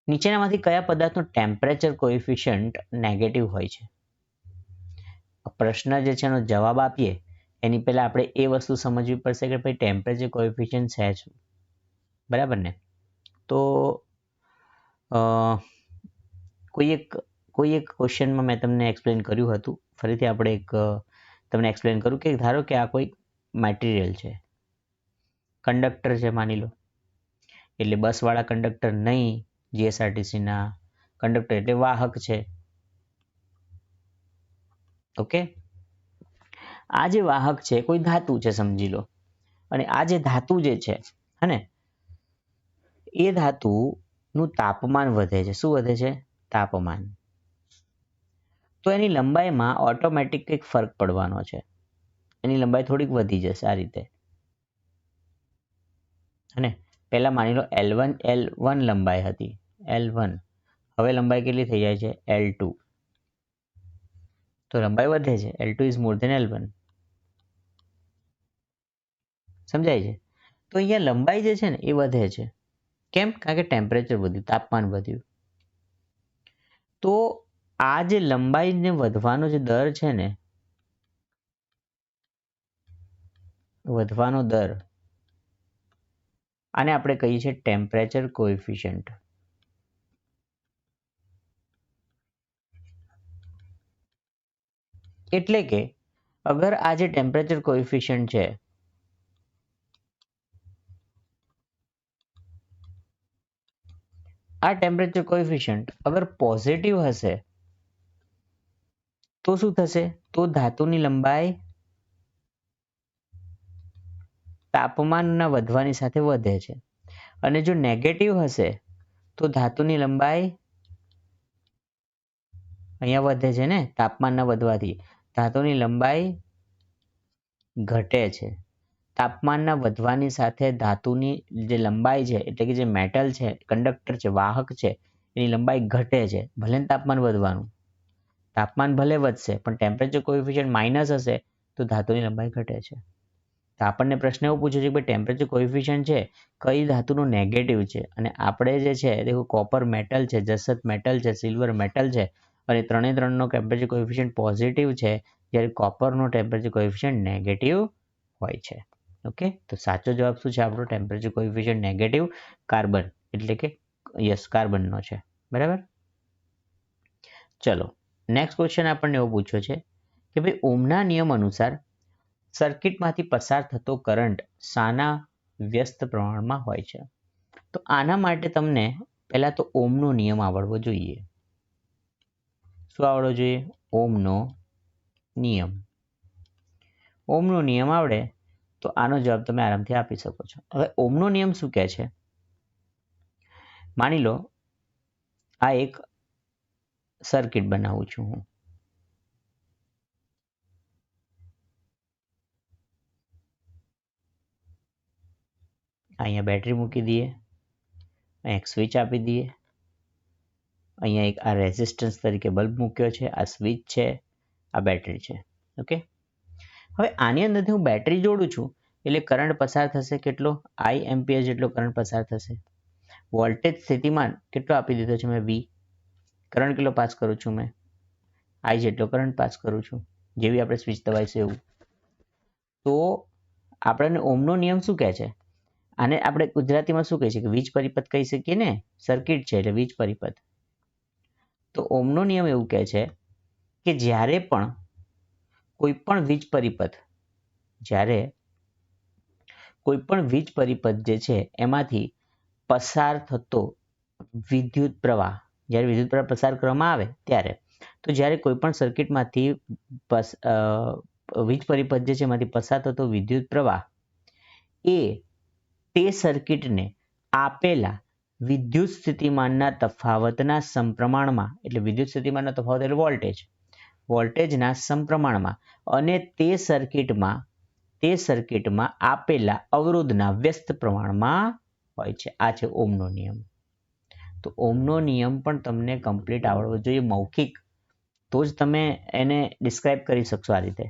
નીચેનામાંથી કયા પદાર્થનો ટેમ્પરેચર કોએફિશિયન્ટ નેગેટિવ હોય છે? પ્રશ્ન જે છે એનો જવાબ આપીએ એની પહેલા આપણે એ વસ્તુ સમજવી પડશે કે ભાઈ ટેમ્પરેચર કોએફિશિયન્ટ છે શું, બરાબર ને? તો કોઈ એક ક્વેશ્ચનમાં મેં તમને એક્સપ્લેન કર્યું હતું, ફરીથી આપણે એક તમને એક્સપ્લેન કરું કે ધારો કે આ કોઈ મટીરિયલ છે, કંડક્ટર છે માની લો, એટલે બસવાળા કંડક્ટર નહીં, જીએસઆરટીસીના કંડક્ટર એટલે વાહક છે. ઓકે, આ જે વાહક છે કોઈ ધાતુ છે સમજી લો, અને આ જે ધાતુ જે છે હે, એ ધાતુનું તાપમાન વધે છે. શું વધે છે? તાપમાન. તો એની લંબાઈમાં ઓટોમેટિક કંઈક ફરક પડવાનો છે, એની લંબાઈ થોડીક વધી જશે આ રીતે. અને પહેલા માની લો L1 લંબાઈ હતી, L1, હવે લંબાઈ કેટલી થઈ જાય છે? L2. તો લંબાઈ વધે છે, L2 is more than L1. સમજાય છે? તો અહીંયા લંબાઈ જે છે ને એ વધે છે. કેમ? કારણ કે ટેમ્પરેચર વધ્યું, તાપમાન વધ્યું. તો આ જે લંબાઈને વધવાનો જે દર છે ને, વધવાનો દર, આને આપણે કહીએ છીએ ટેમ્પરેચર કોએફિશિયન્ટ. એટલે કે અગર આ જે ટેમ્પરેચર કોએફિશિયન્ટ છે આ ટેમ્પરેચર કોએફિશિયન્ટ અગર પોઝિટિવ હશે તો શું થશે? તો ધાતુની લંબાઈ તાપમાનના વધવાની સાથે વધે છે, અને જો નેગેટિવ હશે તો ધાતુની લંબાઈ અહીંયા વધે છે ને, તાપમાનના વધવાથી ધાતુની લંબાઈ ઘટે છે. તાપમાનના વધવાની સાથે ધાતુની જે લંબાઈ છે, એટલે કે જે મેટલ છે, કંડક્ટર છે, વાહક છે, એની લંબાઈ ઘટે છે. ભલે તાપમાન વધવાનું, તાપમાન ભલે વધશે પણ ટેમ્પરેચર કોએફિશિયન્ટ માઇનસ હશે તો ધાતુની લંબાઈ ઘટે છે. તો આપણને પ્રશ્ન એવો પૂછ્યો છે કે ટેમ્પરેચર કોએફિશિયન્ટ છે કઈ ધાતુનું નેગેટિવ છે, અને આપણે જે છે દેખો કોપર મેટલ છે, જસત મેટલ છે, સિલ્વર મેટલ છે, અને ત્રણનો ટેમ્પરેચર કોએફિશિયન્ટ પોઝિટિવ છે, જ્યારે કોપરનો ટેમ્પરેચર કોએફિશિયન્ટ નેગેટિવ હોય છે. ઓકે, તો સાચો જવાબ શું છે આપણો? ટેમ્પરેચર કોએફિશિયન્ટ નેગેટિવ કાર્બન, એટલે કે યસ કાર્બનનો છે. બરાબર. ચલો નેક્સ્ટ ક્વેશ્ચન આપણને એવો પૂછ્યો છે કે ભાઈ ઓમના નિયમ અનુસાર સર્કિટમાંથી પસાર થતો કરંટ શાના વ્યસ્ત પ્રમાણમાં હોય છે? તો આના માટે તમને પહેલા તો ઓમનો નિયમ આવડવો જોઈએ. શું આવડવો જોઈએ? ઓમનો નિયમ. ઓમનો નિયમ આવડે તો આનો જવાબ તમે આરામથી આપી શકો છો. હવે ઓમનો નિયમ શું કહે છે? માની લો આ એક સર્કિટ બનાવું છું હું. અહીંયા બેટરી મૂકી દઈએ, અહીંયા એક સ્વિચ આપી દઈએ, અહીંયા એક આ રેઝિસ્ટન્સ તરીકે બલ્બ મૂક્યો છે, આ સ્વિચ છે, આ બેટરી છે. ઓકે, હવે આની અંદરથી હું બેટરી જોડું છું એટલે કરંટ પસાર થશે કેટલો? I એમ્પિયર જેટલો કરંટ પસાર થશે. વોલ્ટેજ સ્થિતિમાન કેટલો આપી દીધો છે મેં? V. કરંટ કેટલો પાસ કરું છું મેં? I જેટલો કરંટ પાસ કરું છું, જેવી આપણે સ્વિચ દબાવીશું એવું. તો આપણને ઓમનો નિયમ શું કહે છે? આને આપણે ગુજરાતીમાં શું કહી શકીએ? વીજ પરિપથ કહી શકીએ ને, સર્કિટ છે એટલે વીજ પરિપથ. તો ઓમનો નિયમ એવું કહે છે કે જ્યારે પણ કોઈ પણ વીજ પરિપથ જે છે એમાંથી પસાર થતો વિદ્યુત પ્રવાહ, જ્યારે વિદ્યુત પ્રવાહ પસાર કરવામાં આવે ત્યારે, તો જ્યારે કોઈ પણ સર્કિટમાંથી વીજ પરિપથ જે છે એમાંથી પસાર થતો વિદ્યુત પ્રવાહ એ તે સર્કિટને આપેલા વિદ્યુત સ્થિતિમાનના તફાવતના સમપ્રમાણમાં, એટલે વિદ્યુત સ્થિતિમાનનો તફાવત એટલે વોલ્ટેજના સમપ્રમાણમાં, અને તે સર્કિટમાં આપેલા અવરોધના વ્યસ્ત પ્રમાણમાં હોય છે. આ છે ઓમનો નિયમ. તો ઓમનો નિયમ પણ તમને કમ્પ્લીટ આવડવો જોઈએ મૌખિક, તો જ તમે એને ડિસ્ક્રાઇબ કરી શકશો આ રીતે.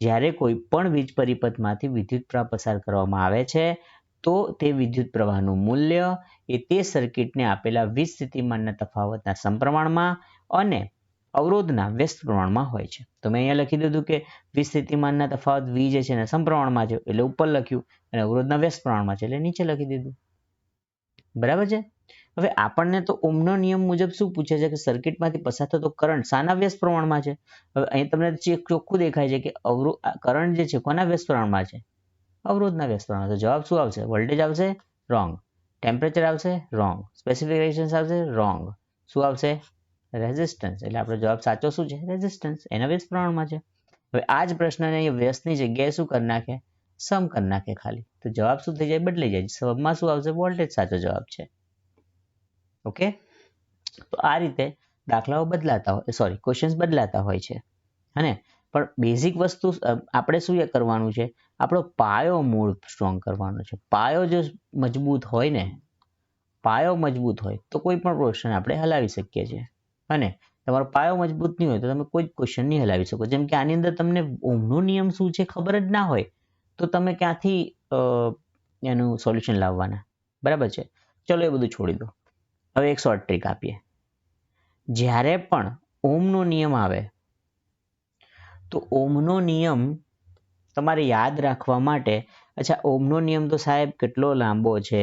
જ્યારે કોઈ પણ વીજ પરિપથમાંથી વિદ્યુત પ્રવાહ પસાર કરવામાં આવે છે તો તે વિદ્યુત પ્રવાહનું મૂલ્ય એ તે સર્કિટને આપેલા વીજ સ્થિતિમાનના તફાવતના સમપ્રમાણમાં અને અવરોધના વ્યસ્ત પ્રમાણમાં હોય છે. તો મેં અહીંયા લખી દીધું કે વીજ સ્થિતિમાનના તફાવત V જે છે એના સમપ્રમાણમાં છે એટલે ઉપર લખ્યું, અને અવરોધના વ્યસ્ત પ્રમાણમાં છે એટલે નીચે લખી દીધું. બરાબર છે. હવે આપણને તો ઓમનો નિયમ મુજબ શું પૂછે છે કે સર્કિટમાંથી પસાર થતો કરંટ શાના વ્યસ્ત પ્રમાણમાં છે? હવે અહીં તમને ચોખ્ખું દેખાય છે કે કરંટ જે છે કોના વ્યસ્ત પ્રમાણમાં છે? અવરોધના વ્યસ્ત પ્રમાણમાં. તો જવાબ શું આવશે? વોલ્ટેજ આવશે? રોંગ. ટેમ્પરેચર આવશે? રોંગ. સ્પેસિફિકેશન્સ આવશે? રોંગ. શું આવશે? રેઝિસ્ટન્સ. એટલે આપણો જવાબ સાચો શું છે? રેઝિસ્ટન્સ. એના વ્યસ્ત પ્રમાણમાં છે. હવે આ જ પ્રશ્નને અહીંયા વ્યસ્તની જગ્યાએ શું કરી નાખે? સમ કરી નાખે ખાલી. તો જવાબ શું થઈ જાય? બદલાઈ જાય. સમમાં શું આવશે? વોલ્ટેજ સાચો જવાબ છે. ઓકે, તો આ રીતે દાખલાઓ બદલાતા હોય, સોરી ક્વેશ્ચન્સ બદલાતા હોય છે. હને? પણ બેઝિક વસ્તુ આપણે શું કરવાનું છે? આપણો પાયો મૂળ સ્ટ્રોંગ કરવાનો છે. પાયો જો મજબૂત હોય ને, પાયો મજબૂત હોય તો કોઈ પણ ક્વેશ્ચન આપણે હલાવી શકીએ છીએ. અને તમારો પાયો મજબૂત નહીં હોય તો તમે કોઈ જ ક્વેશ્ચન નહીં હલાવી શકો. જેમ કે આની અંદર તમને ઓમનો નિયમ શું છે ખબર જ ના હોય તો તમે ક્યાંથી એનું સોલ્યુશન લાવવાના? બરાબર છે. ચલો એ બધું છોડી દો. હવે એક શોર્ટ ટ્રીક આપીએ. જ્યારે પણ ઓમનો નિયમ આવે તો ઓમનો નિયમ તમારે યાદ રાખવા માટે, અચ્છા ઓમનો નિયમ તો સાહેબ કેટલો લાંબો છે,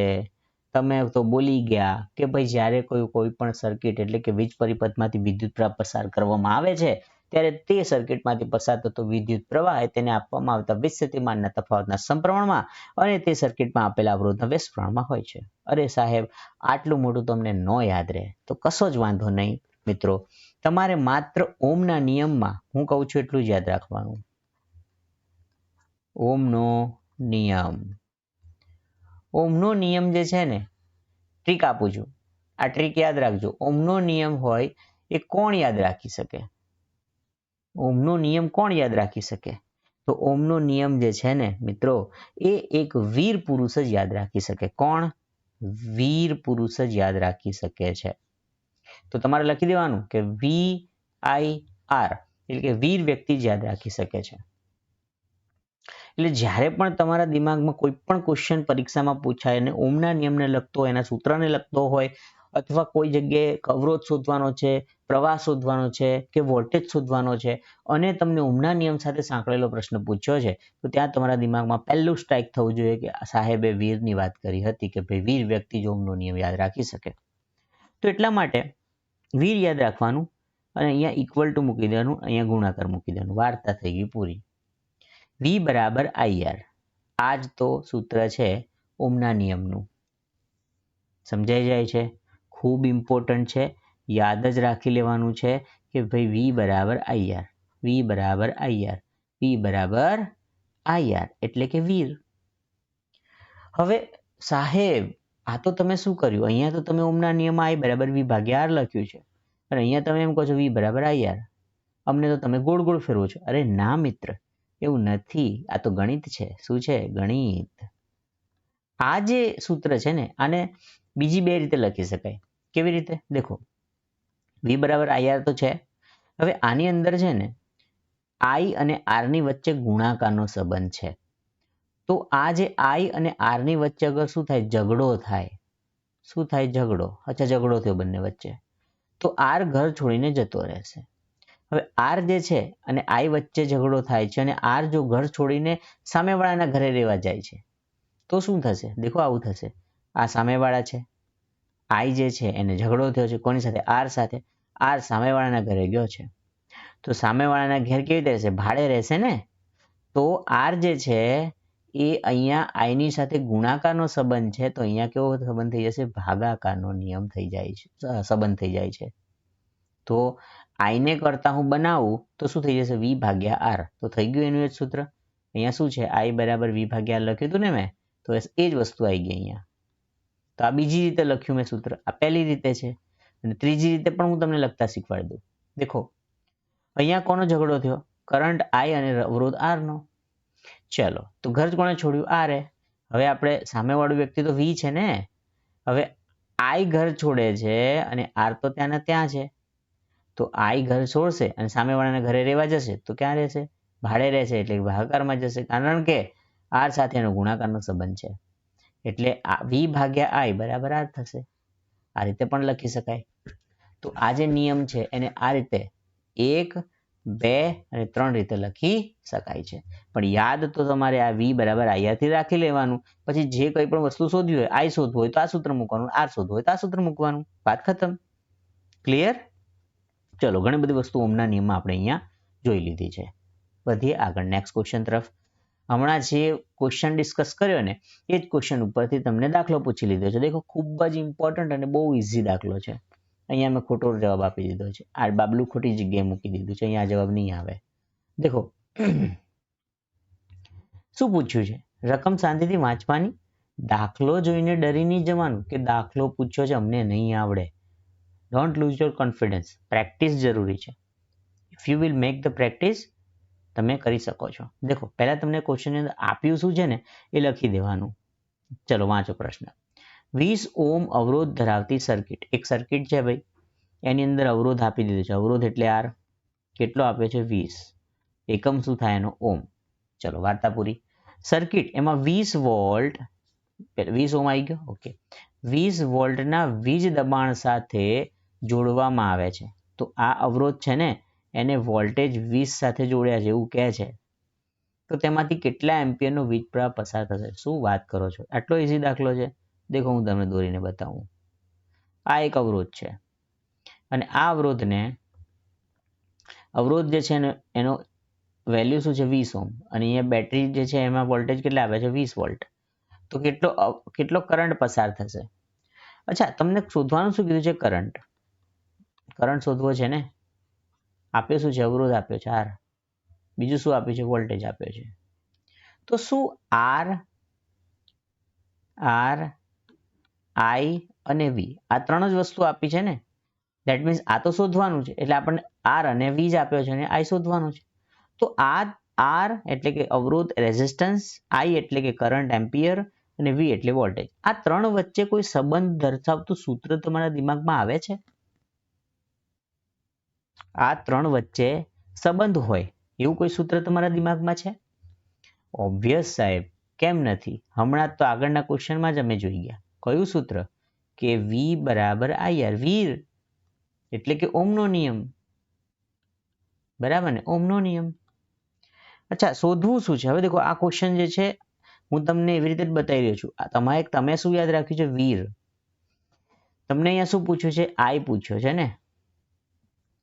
તમે તો બોલી ગયા કે ભાઈ જ્યારે કોઈ પણ સર્કિટ એટલે કે વીજ પરિપથમાંથી વિદ્યુત પ્રવાહ પસાર કરવામાં આવે છે ત્યારે તે સર્કિટમાંથી પસાર થતો વિદ્યુત પ્રવાહ તેને આપવામાં આવતા વીજ સ્થિતિમાનના તફાવતના સમપ્રમાણમાં અને તે સર્કિટમાં આપેલા અવરોધના વ્યસ્ત પ્રમાણમાં હોય છે. અરે સાહેબ આટલું મોટું તમને ન યાદ રહે તો કશો જ વાંધો નહીં મિત્રો. તમારે માત્ર ઓમના નિયમમાં હું કહું છું એટલું જ યાદ રાખવાનું. ઓમનો નિયમ. ઓમનો નિયમ જે છે ને, ટ્રીક આપું છું, આ ટ્રીક યાદ રાખજો. ઓમનો નિયમ હોય એ કોણ યાદ રાખી શકે? ઓમનો નિયમ કોણ યાદ રાખી શકે? તો ઓમનો નિયમ જે છે ને મિત્રો, એ એક વીર પુરુષ જ યાદ રાખી શકે. કોણ? વીર પુરુષ જ યાદ રાખી શકે છે. તો તમારે લખી દેવાનું કે VIR એટલે કે વીર વ્યક્તિ જ યાદ રાખી શકે છે. એટલે જ્યારે પણ તમારા દિમાગમાં કોઈ પણ ક્વેશ્ચન પરીક્ષામાં પૂછાય અને ઓમના નિયમને લગતો હોય, એના સૂત્રને લગતો હોય, અથવા કોઈ જગ્યાએ અવરોધ શોધવાનો છે, પ્રવાહ શોધવાનો છે કે વોલ્ટેજ શોધવાનો છે અને તમને ઓમના નિયમ સાથે સાંકળેલો પ્રશ્ન પૂછ્યો છે, તો ત્યાં તમારા દિમાગમાં પહેલું સ્ટ્રાઇક થવું જોઈએ કે સાહેબે વીરની વાત કરી હતી કે ભાઈ વીર વ્યક્તિ જ ઓમનો નિયમ યાદ રાખી શકે. તો એટલા માટે વીર યાદ રાખવાનું અને અહીંયા ઇક્વલ ટુ મૂકી દેવાનું, અહીંયા ગુણાકાર મૂકી દેવાનું, વાર્તા થઈ ગઈ પૂરી. V બરાબર IR, આ જ તો સૂત્ર છે ઓમના નિયમનું. સમજાઈ જાય છે? ખૂબ ઇમ્પોર્ટન્ટ છે, યાદ જ રાખી લેવાનું છે કે ભાઈ V બરાબર IR, V બરાબર IR, V બરાબર IR એટલે કે વીર. હવે સાહેબ આ તો તમે શું કર્યું? અહીંયા તો તમે ઓમના નિયમમાં I બરાબર V ભાગ્યા R લખ્યું છે અને અહીંયા તમે એમ કહો છો V બરાબર IR. અમને તો તમે ગોળ ગોળ ફેરવો છો. અરે ના મિત્ર, એવું નથી. આ તો ગણિત છે. શું છે? ગણિત. આ જે સૂત્ર છે ને, આને બીજી બે રીતે લખી શકાય. કેવી રીતે? દેખો, V બરાબર IR તો છે. હવે આની અંદર છે ને I અને R ની વચ્ચે ગુણાકારનો સંબંધ છે. તો આ જે I અને R ની વચ્ચે અગર શું થાય? ઝઘડો થાય. શું થાય? ઝઘડો. અચ્છા, ઝઘડો થયો બંને વચ્ચે. તો R ઘર છોડીને જતો રહેશે. હવે R જે છે અને I વચ્ચે ઝઘડો થાય છે અને R જો ઘર છોડીને સામેવાળાના ઘરે રહેવા જાય છે તો શું થશે? દેખો આવું થશે. આ સામેવાળા છે, I જે છે એને ઝઘડો થયો છે કોની સાથે? R સાથે. R સામેવાળાના ઘરે ગયો છે તો સામેવાળાના ઘેર કેવી રીતે રહેશે? ભાડે રહેશે ને. તો R જે છે એ અહીંયા I ની સાથે ગુણાકારનો સંબંધ છે, તો અહીંયા કેવો સંબંધ થઈ જશે? ભાગાકારનો નિયમ થઈ જાય છે, સંબંધ થઈ જાય છે. તો I ને કરતા હું બનાવું તો શું થઈ જશે? V ભાગ્યા R. તો થઈ ગયું એનું એ જ સૂત્ર. અહીંયા શું છે? I બરાબર V ભાગ્યા R લખ્યું હતું ને મેં, તો એ જ વસ્તુ આવી ગઈ અહીંયા. તો આ બીજી રીતે લખ્યું મેં સૂત્ર, આ પહેલી રીતે છે. અને ત્રીજી રીતે પણ હું તમને લખતા શીખવાડી દઉં. દેખો, અહીંયા કોનો ઝઘડો થયો? કરંટ I અને અવરોધ R નો. ચલો, તો ઘર કોણે છોડ્યું? R એ. હવે આપણે સામેવાળું વ્યક્તિ તો V છે ને. હવે I ઘર છોડે છે અને R તો ત્યાંના ત્યાં છે. તો I ઘર છોડશે અને સામેવાળાના ઘરે રહેવા જશે તો ક્યાં રહેશે? ભાડે રહેશે, એટલે ભાગાકારમાં જશે, કારણ કે R સાથે એનો ગુણાકારનો સંબંધ છે. એટલે V ભાગ્યા I બરાબર R થશે. આ રીતે પણ લખી શકાય. તો આ જે નિયમ છે એને આ રીતે 1, 2 અને 3 રીતે લખી શકાય છે. પણ યાદ તો તમારે આ V બરાબર IR થી રાખી લેવાનું. પછી જે કંઈ પણ વસ્તુ શોધવી હોય, I શોધવું હોય તો આ સૂત્ર મૂકવાનું, R શોધવું હોય તો આ સૂત્ર મૂકવાનું. વાત ખતમ. ક્લિયર? ચલો, ઘણી બધી વસ્તુ ઓમના નિયમમાં આપણે અહીંયા જોઈ લીધી છે. વધીએ આગળ નેક્સ્ટ ક્વેશ્ચન તરફ. હમણાં જે ક્વેશ્ચન ડિસ્કસ કર્યો ને એ જ ક્વેશ્ચન ઉપરથી તમને દાખલો પૂછી લીધો છે. દેખો, ખૂબ જ ઇમ્પોર્ટન્ટ અને બહુ ઇઝી દાખલો છે. અહીંયા મેં ખોટો જવાબ આપી દીધો છે. આ બાબલું ખોટી જગ્યાએ મૂકી દીધું છે. અહીંયા જવાબ નહીં આવે. દેખો, શું પૂછ્યું છે? રકમ શાંતિથી વાંચવાની, દાખલો જોઈને ડરી નહીં જવાનું કે દાખલો પૂછ્યો છે અમને નહીં આવડે. Don't lose your confidence. Practice જરૂરી છે. If you will make the practice, તમે કરી શકો છો. દેખો, પહેલા તમને ક્વેશ્ચનની અંદર આપ્યું શું છે ને એ લખી દેવાનું. ચલો વાંચો પ્રશ્ન. 20 ઓમ અવરોધ ધરાવતી સર્કિટ. એક સર્કિટ છે ભાઈ, એની અંદર અવરોધ આપી દીધો છે. અવરોધ એટલે R. કેટલો આપ્યો છે? 20. એકમ શું થાય એનો? ઓમ. ચલો વાર્તા પૂરી. સર્કિટ એમાં 20 વોલ્ટ, 20 ઓમ આવી ગયો. ઓકે, 20 વોલ્ટના વીજ દબાણ સાથે જોડવામાં આવે છે. તો આ અવરોધ છે ને એને વોલ્ટેજ 20 સાથે જોડ્યા છે એવું કહે છે. તો તેમાંથી કેટલા એમ્પિયરનો વીજ પ્રવાહ પસાર થશે? શું વાત કરો છો? આટલો ઇઝી દાખલો છે. દેખો, હું તમને દોરીને બતાવું. આ એક અવરોધ છે અને આ અવરોધ જે છે એનો વેલ્યુ શું છે? 20 ઓમ. અને અહીંયા બેટરી જે છે એમાં વોલ્ટેજ કેટલા આવે છે? 20 વોલ્ટ. તો કેટલો કરંટ પસાર થશે? અચ્છા, તમને શોધવાનું શું કીધું છે? કરંટ. કરંટ શોધવો છે ને. આપ્યો શું છે? અવરોધ આપ્યો છે R. બીજું શું આપ્યું છે? વોલ્ટેજ આપ્યો છે. તો શું R, I અને V આ ત્રણ જ વસ્તુ આપી છે ને. ધેટ મીન્સ આ તો શોધવાનું છે, એટલે આપણને R અને V જ આપ્યો છે અને I શોધવાનું છે. તો આ R એટલે કે અવરોધ રેઝિસ્ટન્સ, I એટલે કે કરંટ એમ્પિયર અને V એટલે વોલ્ટેજ. આ ત્રણ વચ્ચે કોઈ સંબંધ દર્શાવતું સૂત્ર તમારા દિમાગમાં આવે છે? આ ત્રણ વચ્ચે સંબંધ હોય એવું કોઈ સૂત્ર તમારા દિમાગમાં છે? ઓબ્વિયસ સાહેબ, કેમ નથી? હમણાં તો આગળના ક્વેશ્ચનમાં જ અમે જોઈ ગયા. કયું સૂત્ર? કે V બરાબર IR, વીર એટલે કે ઓમનો નિયમ. બરાબર ને, ઓમનો નિયમ. અચ્છા, શોધવું શું છે? હવે દેખો આ ક્વેશ્ચન જે છે હું તમને એવી રીતે જ બતાવી રહ્યો છું. તમે શું યાદ રાખ્યું છે? વીર. તમને અહીંયા શું પૂછ્યું છે? I પૂછ્યો છે ને?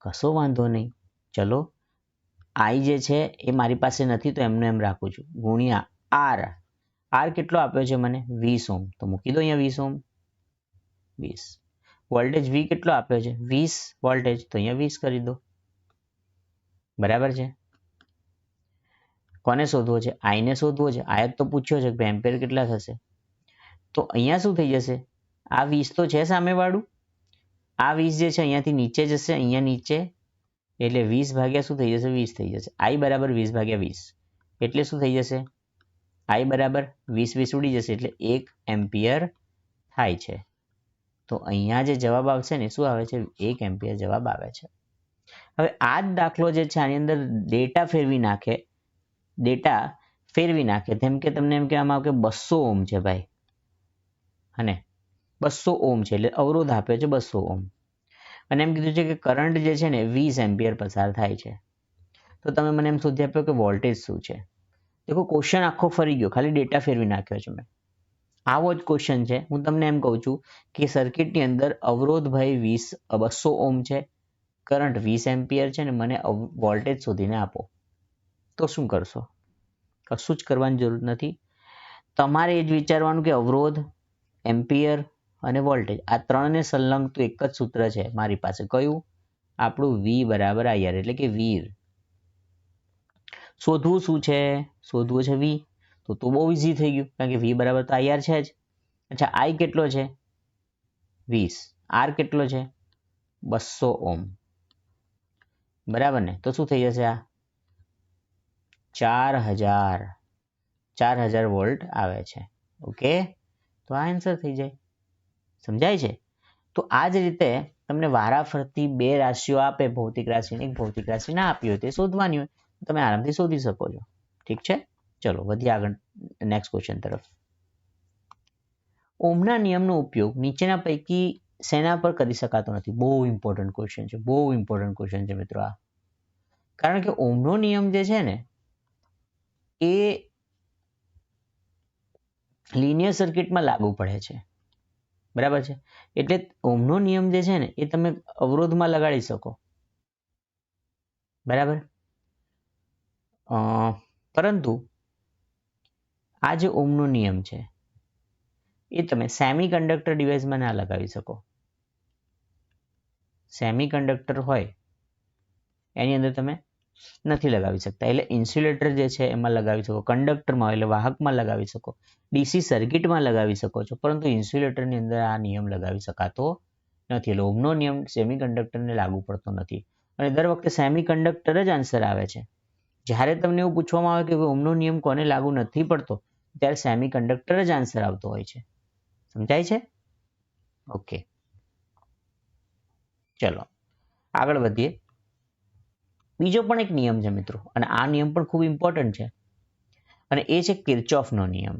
કશો વાંધો નહીં. ચલો, I જે છે એ મારી પાસે નથી તો એમને એમ રાખું છું. ગુણ્યા R. R કેટલો આપ્યો છે મને? 20 ઓહ્મ. તો મૂકી દો અહીંયા 20 ઓહ્મ. 20. વોલ્ટેજ V કેટલો આપ્યો છે? 20 વોલ્ટેજ. તો અહીંયા 20 કરી દો. બરાબર છે? કોને શોધવો છે? I ને શોધવો છે. I જ તો પૂછ્યો છે કે એમ્પિયર કેટલા થશે. તો અહીંયા શું થઈ જશે? આ 20 તો છે સામેવાળું. આ 20 જે છે અહીંયાથી નીચે જશે, અહીંયા નીચે. એટલે 20 ભાગ્યા શું થઈ જશે? 20 થઈ જશે. I બરાબર 20 ભાગ્યા 20. એટલે શું થઈ જશે? I બરાબર 20 ઉડી જશે એટલે 1 એમ્પિયર થાય છે. તો અહીંયા જે જવાબ આવશે ને શું આવે છે? 1 એમ્પિયર જવાબ આવે છે. હવે આ જ દાખલો જે છે આની અંદર ડેટા ફેરવી નાખે. જેમ કે તમને એમ કહેવામાં આવે કે 200 ઓહ્મ છે ભાઈ. અને 200 ઓહ્મ છે એટલે અવરોધ આપ્યો છે 200 ઓહ્મ. અને એમ કીધું છે કે કરંટ જે છે ને 20 એમ્પિયર પસાર થાય છે. તો તમે મને એમ શોધી આપ્યો કે વોલ્ટેજ શું છે. દેખો ક્વેશ્ચન આખો ફરી ગયો, ખાલી ડેટા ફેરવી નાખ્યો છે મેં. આવો જ ક્વેશ્ચન છે. હું તમને એમ કહું છું કે સર્કિટની અંદર અવરોધ ભાઈ 200 ઓહ્મ છે, કરંટ 20 એમ્પિયર છે ને મને વોલ્ટેજ શોધીને આપો. તો શું કરશો? કશું જ કરવાની જરૂર નથી. તમારે એ જ વિચારવાનું કે અવરોધ, એમ્પિયર અને વોલ્ટેજ આ ત્રણને સંલગ્નતું એક જ સૂત્ર છે મારી પાસે. કયું? આપણું V બરાબર IR એટલે કે વીર. શોધવું શું છે? શોધવું છે V. તો બહુ ઇઝી થઈ ગયું કારણ કે V બરાબર તો IR છે જ. અચ્છા, I કેટલો છે? 20. R કેટલો છે? 200 ઓહ્મ. બરાબર ને? તો શું થઈ જશે? આ 4000 વોલ્ટ આવે છે. ઓકે, તો આ આન્સર થઈ જાય. સમજાય છે? તો આ જ રીતે તમને વારાફરતી બે રાશિઓ આપે, ભૌતિક રાશિ એક ભૌતિક રાશિ ના આપી હોય તે શોધવાની હોય, તમે આરામથી શોધી શકો છો. ઠીક છે? ચલો વધીએ આગળ નેક્સ્ટ ક્વેશ્ચન તરફ. ઓહ્મના નિયમનો ઉપયોગ નીચેના પૈકી શેના પર કરી શકાતો નથી? બહુ ઇમ્પોર્ટન્ટ ક્વેશ્ચન છે. બહુ ઇમ્પોર્ટન્ટ ક્વેશ્ચન છે મિત્રો આ. કારણ કે ઓહ્મનો નિયમ જે છે ને એ લિનિયર સર્કિટમાં લાગુ પડે છે. બરાબર છે? એટલે ઓહ્મનો નિયમ જે છે ને એ તમે અવરોધમાં લગાડી શકો. બરાબર? પરંતુ આ જે ઓહ્મનો નિયમ છે એ તમે સેમિકન્ડક્ટર ડિવાઇસમાં ના લગાવી શકો. સેમિકન્ડક્ટર હોય એની અંદર તમે નથી લગાવી શકતા. એટલે ઇન્સ્યુલેટર જે છે એમાં લગાવી શકો, કંડક્ટરમાં એટલે વાહકમાં લગાવી શકો, ડીસી સર્કિટમાં લગાવી શકો છો, પરંતુ ઇન્સ્યુલેટરની અંદર આ નિયમ લગાવી શકાતો નથી. એટલે ઓહ્મનો નિયમ સેમિકન્ડક્ટરને લાગુ પડતો નથી. અને દર વખતે સેમિકન્ડક્ટર જ આન્સર આવે છે. જ્યારે તમને એવું પૂછવામાં આવે કે ઓહ્મનો નિયમ કોને લાગુ નથી પડતો, ત્યારે સેમિકન્ડક્ટર જ આન્સર આવતો હોય છે. સમજાય છે? ઓકે, ચલો આગળ વધીએ. બીજો પણ એક નિયમ છે મિત્રો, અને આ નિયમ પણ ખૂબ ઇમ્પોર્ટન્ટ છે, અને એ છે કિર્ચોફનો નિયમ.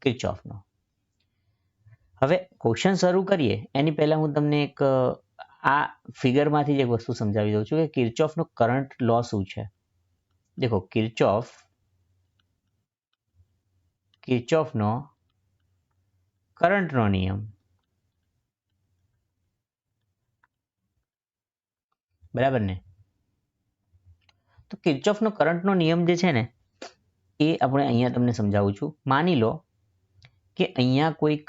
કિર્ચોફનો. હવે ક્વેશ્ચન શરૂ કરીએ એની પહેલા હું તમને એક આ ફિગરમાંથી જ એક વસ્તુ સમજાવી દઉં છું કે કિર્ચોફનો કરંટ લો શું છે. દેખો કિર્ચોફનો કરંટનો નિયમ. બરાબર ને? તો કિર્ચોફનો કરંટનો નિયમ જે છે ને એ આપણે અહીંયા તમને સમજાવું છું. માની લો કે અહીંયા કોઈક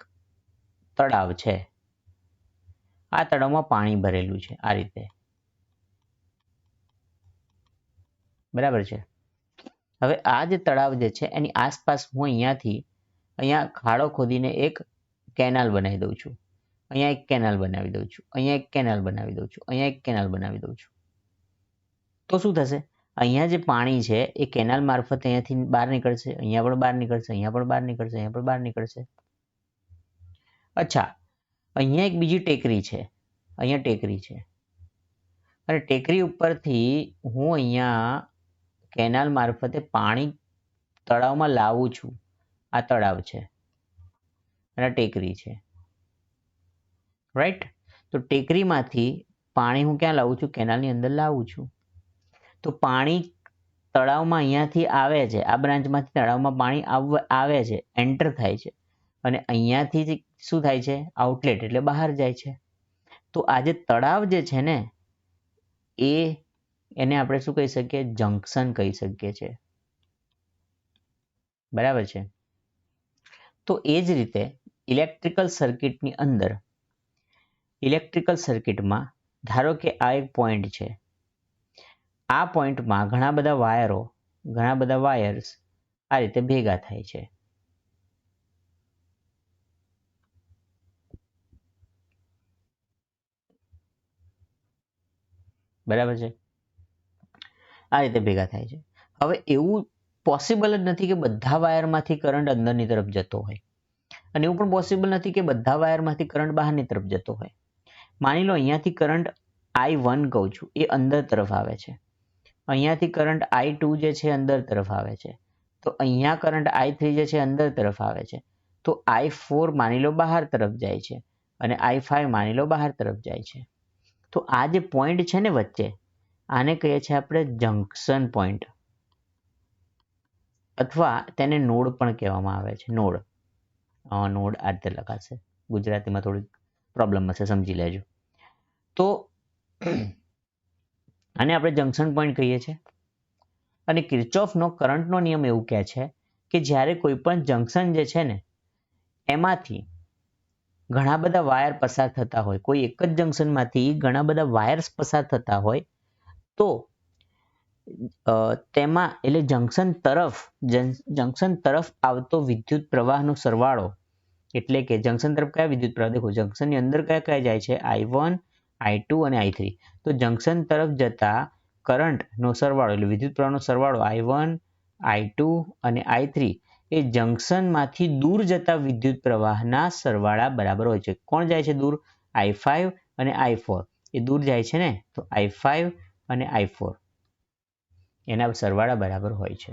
તળાવ છે. આ તળાવમાં પાણી ભરેલું છે આ રીતે. બરાબર છે? હવે આ જે તળાવ જે છે એની આસપાસ હું અહીંયા ખાડો ખોદીને એક કેનાલ બનાવી દઉં છું. અહીંયા એક કેનાલ બનાવી દઉં છું. અહીંયા એક કેનાલ બનાવી દઉં છું. અહીંયા એક કેનાલ બનાવી દઉં છું. તો શું થશે? અહીંયા જે પાણી છે એ કેનાલ મારફતે અહીંયાથી બહાર નીકળશે, અહીંયા પણ બહાર નીકળશે, અહીંયા પણ બહાર નીકળશે, અહીંયા પણ બહાર નીકળશે. અચ્છા, અહીંયા એક બીજી ટેકરી છે. અહીંયા ટેકરી છે. અને ટેકરી ઉપરથી હું અહીંયા કેનાલ મારફતે પાણી તળાવમાં લાવું છું. આ તળાવ છે અને ટેકરી છે, રાઈટ? તો ટેકરીમાંથી પાણી હું ક્યાં લાવું છું? કેનાલની અંદર લાવું છું. તો પાણી તળાવમાં અહીંયાથી આવે છે, આ બ્રાન્ચમાંથી તળાવમાં પાણી આવે છે, એન્ટર થાય છે, અને અહીંયાથી શું થાય છે? આઉટલેટ એટલે બહાર જાય છે. તો આ જે તળાવ જે છે ને એને આપણે શું કહી શકીએ? જંકશન કહી શકીએ છીએ. બરાબર છે? તો એ જ રીતે ઇલેક્ટ્રિકલ સર્કિટની અંદર ઇલેક્ટ્રિકલ સર્કિટમાં ધારો કે આ એક પોઈન્ટ છે. આ પોઈન્ટમાં ઘણા બધા વાયર્સ આ રીતે ભેગા થાય છે. બરાબર છે? આ રીતે ભેગા થાય છે. હવે એવું પોસિબલ જ નથી કે બધા વાયરમાંથી કરંટ અંદરની તરફ જતો હોય, અને એવું પણ પોસિબલ નથી કે બધા વાયરમાંથી કરંટ બહારની તરફ જતો હોય. માની લો અહીંયાથી કરંટ I1 કહું છું એ અંદર તરફ આવે છે, અહીંયાથી કરંટ I2 જે છે અંદર તરફ આવે છે, તો અહીંયા કરંટ I3 જે છે અંદર તરફ આવે છે, તો I4 માની લો બહાર તરફ જાય છે, અને I5 માની લો બહાર તરફ જાય છે. તો આ જે પોઈન્ટ છે ને વચ્ચે, આને કહીએ છીએ આપણે જંકશન પોઈન્ટ, અથવા તેને નોડ પણ કહેવામાં આવે છે. નોડ આ રીતે લખાશે, ગુજરાતીમાં થોડી પ્રોબ્લેમ હશે, સમજી લેજો. તો આને આપણે જંકશન પોઈન્ટ કહીએ છીએ. અને કિર્ચોફનો કરંટનો નિયમ એવું કહે છે કે જ્યારે કોઈ પણ જંકશન જે છે ને એમાંથી ઘણા બધા વાયર પસાર થતા હોય, કોઈ એક જ જંકશનમાંથી ઘણા બધા વાયર્સ પસાર થતા હોય, તો તેમાં એટલે જંકશન તરફ આવતો વિદ્યુત પ્રવાહનો સરવાળો, એટલે કે જંકશન તરફ કયા વિદ્યુત પ્રવાહ? દેખો જંકશનની અંદર કયા કયા જાય છે? I1, I2 અને I3. તો જંકશન તરફ જતા કરંટનો સરવાળો એટલે વિદ્યુત પ્રવાહનો સરવાળો I1, I2 અને I3 એ જંકશનમાંથી દૂર જતા વિદ્યુત પ્રવાહના સરવાળા બરાબર હોય છે. કોણ જાય છે દૂર? I5 અને I4 એ દૂર જાય છે ને, તો I5 અને I4 એના સરવાળા બરાબર હોય છે.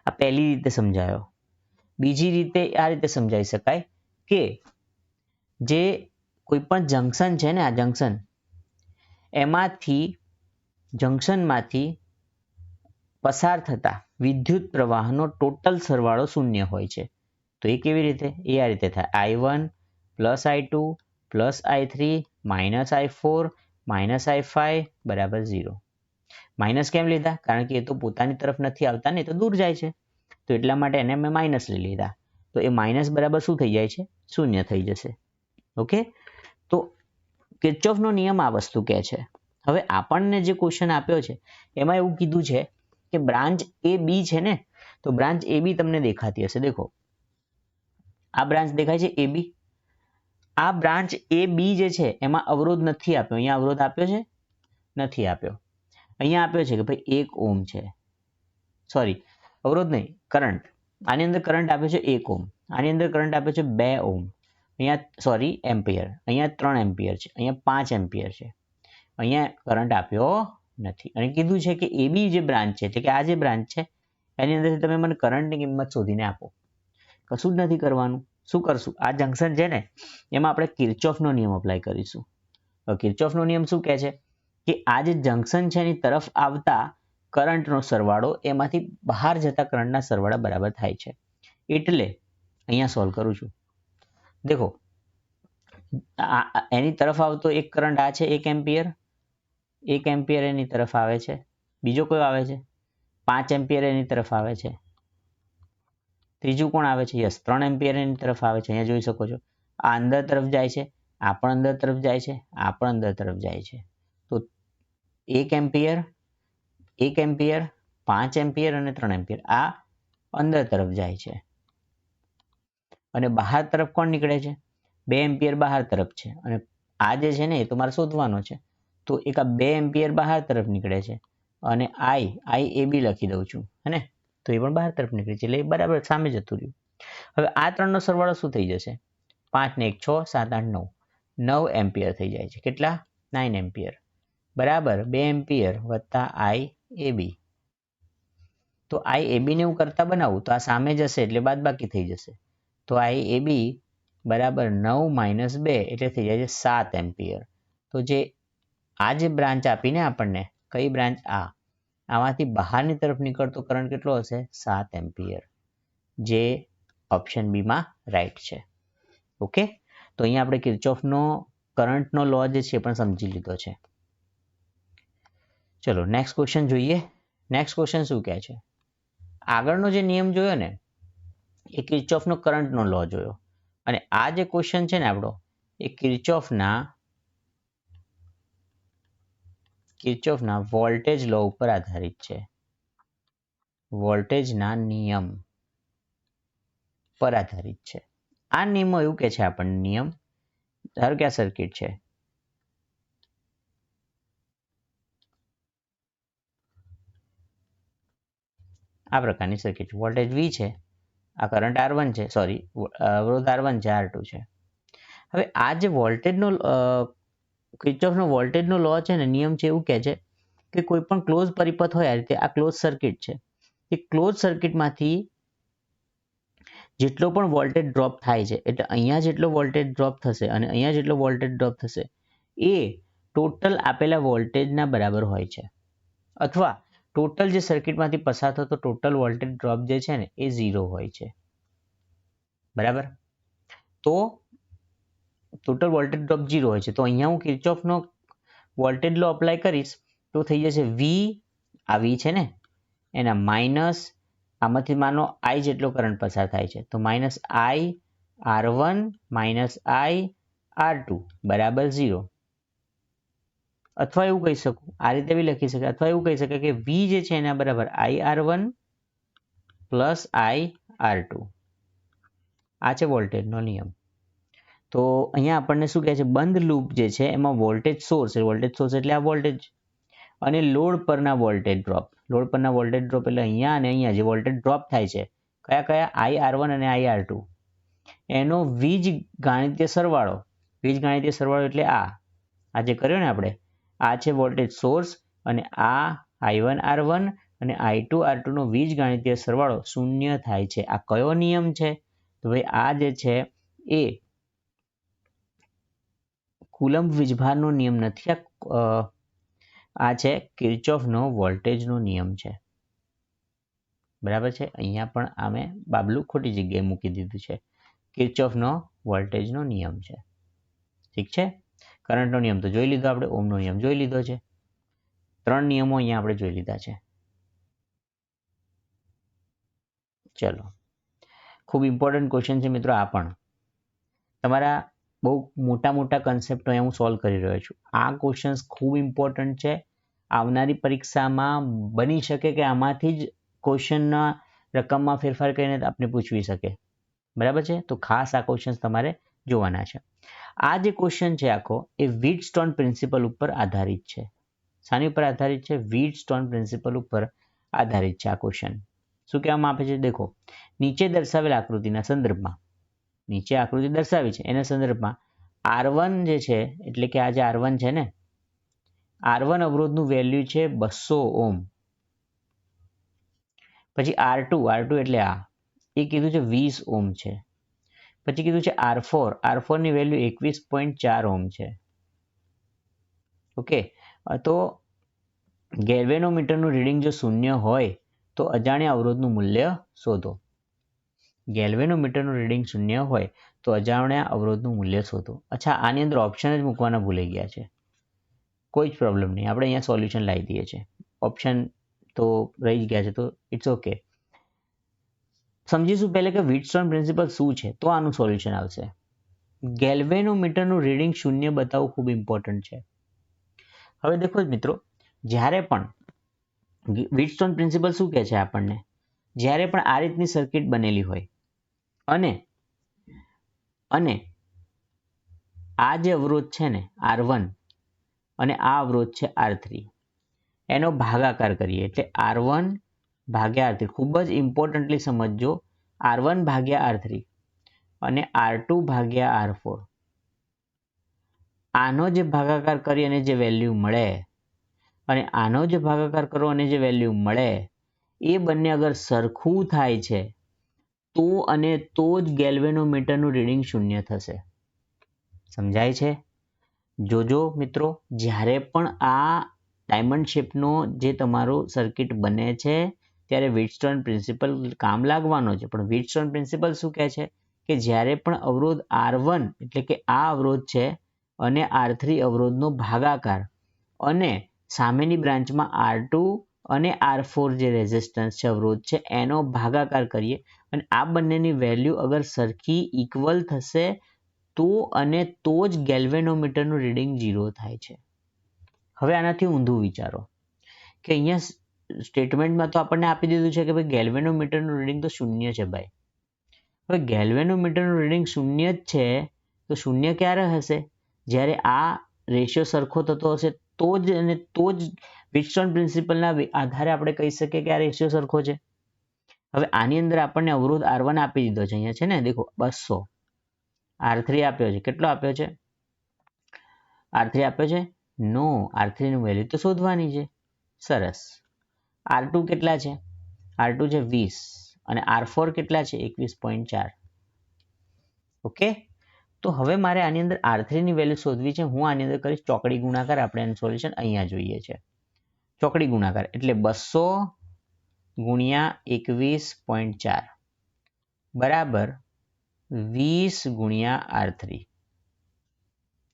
આ પહેલી રીતે સમજાયો. બીજી રીતે આ રીતે સમજાવી શકાય કે જે કોઈ પણ જંકશન છે ને, આ જંકશનમાંથી પસાર થતા વિદ્યુત પ્રવાહનો ટોટલ સરવાળો શૂન્ય હોય છે. તો એ કેવી રીતે? એ આ રીતે થાય I1 plus I2 plus I3 minus I4 minus I5 બરાબર 0. માઇનસ કેમ લીધા? કારણ કે એ તો પોતાની તરફ નથી આવતા ને, તો દૂર જાય છે, તો એટલા માટે એને મેં માઇનસ લઈ લીધા. તો એ માઇનસ બરાબર શું થઈ જાય છે? શૂન્ય થઈ જશે. ઓકે? તો કિર્ચોફનો નિયમ આ વસ્તુ કહે છે. હવે આપણને જે ક્વેશ્ચન આપ્યો છે એમાં એવું કીધું છે કે બ્રાન્ચ AB છે ને, તો બ્રાન્ચ AB તમને દેખાતી હશે. દેખો આ બ્રાન્ચ દેખાય છે AB. આ બ્રાન્ચ AB જે છે એમાં અવરોધ નથી આપ્યો. અહીંયા અવરોધ આપ્યો છે? નથી આપ્યો. અહીંયા આપ્યો છે કે ભાઈ 1 ઓહમ છે. સોરી, અવરોધ નહીં, કરંટ. આની અંદર કરંટ આપ્યો છે 1 ઓહમ, આની અંદર કરંટ આપ્યો છે 2 ઓહમ, અહીંયા એમ્પિયર, અહીંયા 3 એમ્પિયર છે, અહીંયા 5 એમ્પિયર છે. અહીંયા કરંટ આપ્યો નથી, અને કીધું છે કે AB જે બ્રાન્ચ છે, એટલે કે આ જે બ્રાન્ચ છે એની અંદરથી તમે મને કરંટની કિંમત શોધીને આપો. કશું જ નથી કરવાનું. શું કરશું? આ જંકશન છે ને એમાં આપણે કિર્ચોફનો નિયમ અપ્લાય કરીશું. કિર્ચોફનો નિયમ શું કહે છે કે આ જે જંકશન છે એની તરફ આવતા કરંટનો સરવાળો એમાંથી બહાર જતા કરંટના સરવાળા બરાબર થાય છે. એટલે અહીંયા સોલ્વ કરું છું. દેખો એની તરફ આવતો એક કરંટ આ છે 1 એમ્પિયર, 1 એમ્પિયર એની તરફ આવે છે. બીજો કયો આવે છે? 5 એમ્પિયર એની તરફ આવે છે. ત્રીજું કોણ આવે છે? યસ, 3 એમ્પિયર એની તરફ આવે છે. અહીંયા જોઈ શકો છો. આ અંદર તરફ જાય છે, આ પણ અંદર તરફ જાય છે, આ પણ અંદર તરફ જાય છે. તો 1 એમ્પિયર, 5 એમ્પિયર અને 3 એમ્પિયર આ અંદર તરફ જાય છે. અને બહાર તરફ કોણ નીકળે છે? 2 એમ્પિયર બહાર તરફ છે. અને આ જે છે ને એ તો મારે શોધવાનો છે. તો એક આ 2 એમ્પિયર બહાર તરફ નીકળે છે, અને IAB લખી દઉં છું, હે, તો એ પણ બહાર તરફ નીકળે છે, એટલે એ બરાબર સામે જતું રહ્યું. હવે આ ત્રણનો સરવાળો શું થઈ જશે? 5 ને 1 6 7 8 9 9 એમ્પિયર થઈ જાય છે. કેટલા? 9 એમ્પિયર બરાબર 2 એમ્પિયર વત્તા IAB. તો આઈ એ બીને હું કરતા બનાવું તો આ સામે જશે એટલે બાદબાકી થઈ જશે. તો આઈ એ બી બરાબર 9 - 2 એટલે થઈ જાય છે 7 એમ્પિયર. તો જે આ જે બ્રાન્ચ આપીને આપણને કઈ બ્રાન્ચ આમાંથી બહારની તરફ નીકળતો કરંટ કેટલો હશે 7 એમ્પિયર, જે ઓપ્શન બી માં રાઈટ છે. ઓકે, તો અહીંયા આપણે કિર્ચોફનો કરંટનો લો જે છે પણ સમજી લીધો છે. ચલો નેક્સ્ટ ક્વેશ્ચન જોઈએ. નેક્સ્ટ ક્વેશ્ચન શું કહે છે? આગળનો જે નિયમ જોયો ને એ કિર્ચોફનો કરંટનો લો જોયો, અને આ જે ક્વેશ્ચન છે ને આપણો એ કિર્ચોફના વોલ્ટેજ લો ઉપર આધારિત છે. વોલ્ટેજના નિયમ પર આધારિત છે. આ નિયમો એવું કે છે આપણને, નિયમ ધારો કે આ સર્કિટ છે, આ પ્રકારની સર્કિટ, વોલ્ટેજ V છે, આ કરંટ R1 છે, સોરી અવરોધ R1 છે, R2 છે. હવે આ જે વોલ્ટેજનો કિર્ચોફનો વોલ્ટેજનો લો છે ને, નિયમ છે, એવું કહે છે કે કોઈ પણ ક્લોઝ પરિપથ હોય, આ રીતે આ ક્લોઝ સર્કિટ છે, એ ક્લોઝ સર્કિટમાંથી જેટલો પણ વોલ્ટેજ ડ્રોપ થાય છે, એટલે અહીંયા જેટલો વોલ્ટેજ ડ્રોપ થશે અને અહીંયા જેટલો વોલ્ટેજ ડ્રોપ થશે એ ટોટલ આપેલા વોલ્ટેજના બરાબર હોય છે, અથવા ટોટલ જે સર્કિટમાંથી પસાર થતો ટોટલ વોલ્ટેજ ડ્રોપ જે છે ને એ 0 હોય છે. બરાબર, તો ટોટલ વોલ્ટેજ ડ્રોપ 0 હોય છે. તો અહીંયા હું કિર્ચોફનો વોલ્ટેજ લો અપ્લાય કરીશ તો થઈ જશે વી, આ વી છે ને, એના માઇનસ આમાંથી માનો આઈ જેટલો કરંટ પસાર થાય છે, તો માઇનસ આઈ R1 માઇનસ આઈ R2 બરાબર 0. અથવા એવું કહી શકું, આ રીતે બી લખી શકાય, અથવા એવું કહી શકાય કે V જે છે એના બરાબર IR1 પ્લસ IR2. આ છે વોલ્ટેજનો નિયમ. તો અહીંયા આપણને શું કહે છે, બંધ લૂપ જે છે એમાં વોલ્ટેજ સોર્સ એટલે આ વોલ્ટેજ અને લોડ પરના વોલ્ટેજ ડ્રોપ, એટલે અહીંયા અને અહીંયા જે વોલ્ટેજ ડ્રોપ થાય છે, કયા IR1 અને IR2, એનો વીજગાણિતીય સરવાળો એટલે આ જે કર્યો ને આપણે, આ છે વોલ્ટેજ સોર્સ, અને આ I1 R1 અને I2 R2 નો વીજગાણિતીય સરવાળો 0 થાય છે. આ કયો નિયમ છે? તો ભાઈ આ જે છે એ કુલમ્બ વીજભારનો નિયમ નથી, આ છે કિર્ચોફનો વોલ્ટેજનો નિયમ છે. બરાબર છે, અહીંયા પણ આમે બાબલું ખોટી જગ્યાએ મૂકી દીધું છે. કિર્ચોફનો વોલ્ટેજનો નિયમ છે. ઠીક છે, કરંટનો નિયમ તો જોઈ લીધો આપણે, ઓમનો નિયમ જોઈ લીધો છે, 3 નિયમો અહીંયા આપણે જોઈ લીધા છે. ચલો, ખૂબ ઇમ્પોર્ટન્ટ ક્વેશ્ચન છે મિત્રો. આ પણ તમારા બહુ મોટા કન્સેપ્ટ અહીંયા હું સોલ્વ કરી રહ્યો છું. આ ક્વેશ્ચન્સ ખૂબ ઇમ્પોર્ટન્ટ છે. આવનારી પરીક્ષામાં બની શકે કે આમાંથી જ ક્વેશ્ચનના રકમમાં ફેરફાર કરીને આપને પૂછવી શકે. બરાબર છે, તો ખાસ આ ક્વેશ્ચન્સ તમારે જોવાના છે. આ જે ક્વેશ્ચન છે આખો એ વ્હીટસ્ટોન પ્રિન્સિપલ ઉપર આધારિત છે. શાની ઉપર આધારિત છે? વ્હીટસ્ટોન પ્રિન્સિપલ ઉપર આધારિત છે આ ક્વેશ્ચન. શું કહેવામાં આવે છે? દેખો, નીચે દર્શાવેલ આકૃતિના સંદર્ભમાં, નીચે આકૃતિ દર્શાવી છે એના સંદર્ભમાં R1 જે છે, એટલે કે આ જે R1 છે ને, R1 અવરોધનું વેલ્યુ છે 200 ઓહ્મ. પછી R2 એટલે આ એ કીધું છે 20 ઓહ્મ છે. પછી કીધું છે R4 ની વેલ્યુ 21.4 ઓહ્મ છે. ઓકે, તો ગેલ્વેનોમીટરનું રીડિંગ જો 0 હોય તો અજાણ્યા અવરોધનું મૂલ્ય શોધો. ગેલ્વેનોમીટરનું રીડિંગ 0 હોય તો અજાણ્યા અવરોધનું મૂલ્ય શોધો. અચ્છા, આની અંદર ઓપ્શન જ મૂકવાના ભૂલાઈ ગયા છે. કોઈ જ પ્રોબ્લેમ નહીં, આપણે અહીંયા સોલ્યુશન લાવી દઈએ છીએ. ઓપ્શન તો રહી જ ગયા છે, તો ઇટ્સ ઓકે. સમજીશું પહેલે કે વ્હીટસ્ટોન પ્રિન્સિપલ શું છે, તો આનું સોલ્યુશન આવશે. ગેલ્વેનોમીટરનું રીડિંગ 0 બતાવવું ખૂબ ઇમ્પોર્ટન્ટ છે. હવે દેખો મિત્રો, જ્યારે પણ વ્હીટસ્ટોન પ્રિન્સિપલ શું કહે છે આપણને, જ્યારે પણ આ રીતની સર્કિટ બનેલી હોય અને આ જે અવરોધ છે ને R1 અને આ અવરોધ છે R3, એનો ભાગાકાર કરીએ એટલે R1 ભાગ્યા R3. ખૂબ જ ઇમ્પોર્ટન્ટલી સમજજો, R1 ભાગ્યા R3 અને R2 ભાગ્યા R4, આનો જે ભાગાકાર કરી અને જે વેલ્યુ મળે અને આનો જે ભાગાકાર કરો અને જે વેલ્યુ મળે એ બંને અગર સરખું થાય છે તો અને તો જ ગેલ્વેનોમીટરનું રીડિંગ શૂન્ય થશે. સમજાય છે? જોજો મિત્રો, જ્યારે પણ આ ડાયમંડ શેપનો જે તમારો સર્કિટ બને છે ત્યારે વ્હીટસ્ટોન પ્રિન્સિપલ કામ લાગવાનો છે. પણ વ્હીટસ્ટોન પ્રિન્સિપલ શું કહે છે કે જ્યારે પણ અવરોધ R1 એટલે કે આ અવરોધ છે અને R3 અવરોધનો ભાગાકાર અને સામેની બ્રાન્ચમાં R2 અને R4 જે રેઝિસ્ટન્સ છે અવરોધ છે એનો ભાગાકાર કરીએ અને આ બંનેની વેલ્યુ અગર સરખી ઇક્વલ થશે તો અને તો જ ગેલ્વેનોમીટરનું રીડિંગ 0 થાય છે. હવે આનાથી ઊંધું વિચારો કે અહીંયા સ્ટેટમેન્ટમાં તો આપણને આપી દીધું છે કે ભાઈ ગેલ્વેનોમીટરનું રીડિંગ તો શૂન્ય છે ભાઈ. હવે ગેલ્વેનોમીટરનું રીડિંગ શૂન્ય જ છે તો શૂન્ય ક્યારે હશે? જ્યારે આ રેશિયો સરખો થતો હશે તો જ અને તો જ વ્હીટસ્ટોન પ્રિન્સિપલના આધારે આપણે કહી શકીએ કે આ રેશિયો સરખો છે. હવે આની અંદર આપણને અવરોધ R1 આપી દીધો છે. અહીંયા છે ને દેખો 200. R3 આપ્યો છે. કેટલો આપ્યો છે? R3 આપ્યો છે? નો, R3 ની વેલ્યુ તો શોધવાની છે. સરસ. R2 કેટલા છે? R2 છે 20 અને R4 કેટલા છે? 21.4. ઓકે, તો હવે મારે આની અંદર R3 ની વેલ્યુ શોધવી છે. હું આની અંદર કરીશ ચોકડી ગુણાકાર. આપણે એનું સોલ્યુશન અહીંયા જોઈએ છે. ચોકડી ગુણાકાર એટલે 200 ગુણ્યા 21.4 બરાબર 20 ગુણ્યા R3.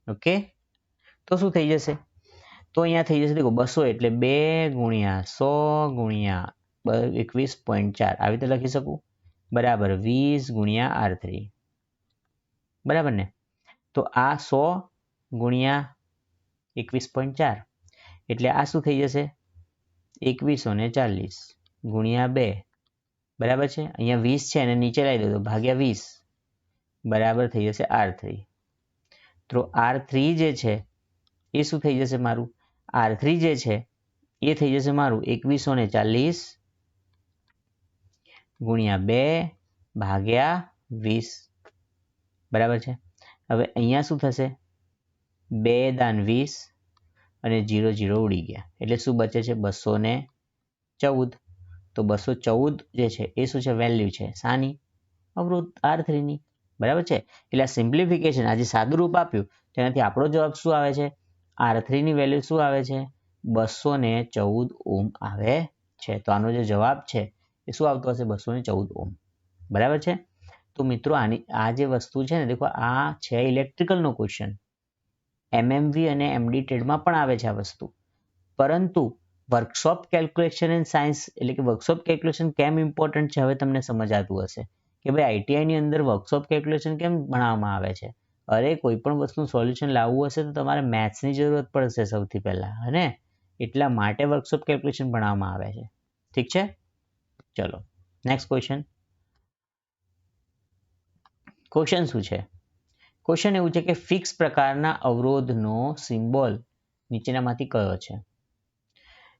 ઓકે, તો શું થઈ જશે? તો અહીંયા થઈ જશે દેખો 200 એટલે 2 ગુણ્યા 100 ગુણ્યા 21.4 આવી રીતે લખી શકું બરાબર 20 ગુણ્યા R3 બરાબર ને? તો આ 100 ગુણ્યા 21.4 એટલે આ શું થઈ જશે? 2140 ગુણ્યા 2 બરાબર છે. અહીંયા 20 છે અને નીચે લાવી દો તો ભાગ્યા 20 બરાબર થઈ જશે R3. તો R3 જે છે એ શું થઈ જશે મારું? R3 જે છે એ થઈ જશે મારું 2140 ગુણ્યા 2 ભાગ્યા 20 બરાબર છે. હવે અહીંયા શું થશે? 2 દાન 20 અને 0 0 ઉડી ગયા એટલે શું બચે છે? 214. તો 214 જે છે એ શું છે? વેલ્યુ છે શાની? અવરોધ R3 ની. બરાબર છે. એટલે આ સિમ્પ્લિફિકેશન આજે સાદું રૂપ આપ્યું તેનાથી આપણો જવાબ શું આવે છે? R3 ની વેલ્યુ શું આવે છે? 214 ઓહ્મ આવે છે. તો આનો જે જવાબ છે એ શું આવતો હશે? 214 ઓહ્મ. બરાબર છે. તો મિત્રો આ જે વસ્તુ છે ને દેખો આ છે ઇલેક્ટ્રિકલનો ક્વેશ્ચન. MMV અને MD ટ્રેડમાં પણ આવે છે આ વસ્તુ. પરંતુ વર્કશોપ કેલ્ક્યુલેશન એન્ડ સાયન્સ એટલે કે વર્કશોપ કેલ્ક્યુલેશન કેમ ઇમ્પોર્ટન્ટ છે હવે તમને સમજાતું હશે કે ભાઈ આઈટીઆઈ ની અંદર વર્કશોપ કેલ્ક્યુલેશન કેમ ભણાવવામાં આવે છે. અરે કોઈ પણ વસ્તુનું સોલ્યુશન લાવવું હશે તો તમારે મેથ્સની જરૂરત પડશે સૌથી પહેલા અને એટલા માટે વર્કશોપ કેલ્ક્યુલેશન ભણાવવામાં આવે છે. ઠીક છે, ચલો નેક્સ્ટ ક્વેશ્ચન. ક્વેશ્ચન શું છે? ક્વેશ્ચન એવું છે કે ફિક્સ પ્રકારના અવરોધનો સિમ્બોલ નીચેનામાંથી કયો છે?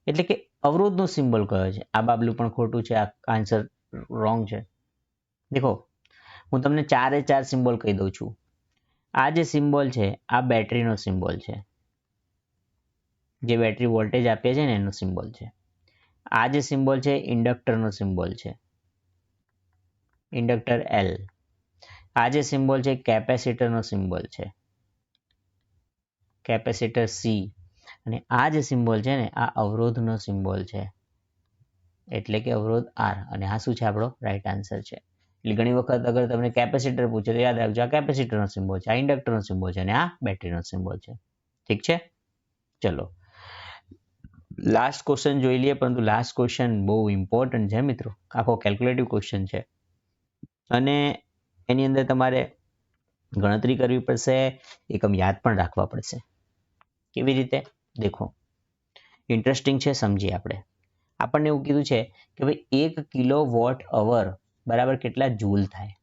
એટલે કે અવરોધનો સિમ્બોલ કયો છે? આ બાબલું પણ ખોટું છે. આ આન્સર રોંગ છે. દેખો હું તમને 4 સિમ્બોલ કહી દઉં છું. આ જે સિમ્બોલ છે આ બેટરીનો સિમ્બોલ છે. જે બેટરી વોલ્ટેજ આપે છે ને એનો સિમ્બોલ છે. આ જે સિમ્બોલ છે ઇન્ડક્ટરનો સિમ્બોલ છે. Inductor L. આ જે સિમ્બોલ છે કેપેસિટરનો સિમ્બોલ છે. Capacitor C. અને આ જે સિમ્બોલ છે ને આ અવરોધનો સિમ્બોલ છે એટલે કે અવરોધ R. અને આ શું છે? આપણો રાઈટ આન્સર છે. એટલે ઘણી વખત અગર તમને કેપેસિટર પૂછે તો યાદ રાખજો આ કેપેસિટરનો સિમ્બોલ છે, આ ઇન્ડક્ટરનો સિમ્બોલ છે અને આ બેટરીનો સિમ્બોલ છે. ઠીક છે, ચલો લાસ્ટ ક્વેશ્ચન જોઈ લઈએ. પરંતુ લાસ્ટ ક્વેશ્ચન બહુ ઇમ્પોર્ટન્ટ છે મિત્રો. આખો કેલ્ક્યુલેટિવ ક્વેશ્ચન છે અને એની અંદર તમારે ગણતરી કરવી પડશે, એકમ યાદ પણ રાખવા પડશે. કેવી રીતે? દેખો ઇન્ટરેસ્ટિંગ છે, સમજીએ આપણે. આપણને એવું કીધું છે કે ભાઈ 1 કિલોવોટ અવર બરાબર કેટલા જૂલ થાય.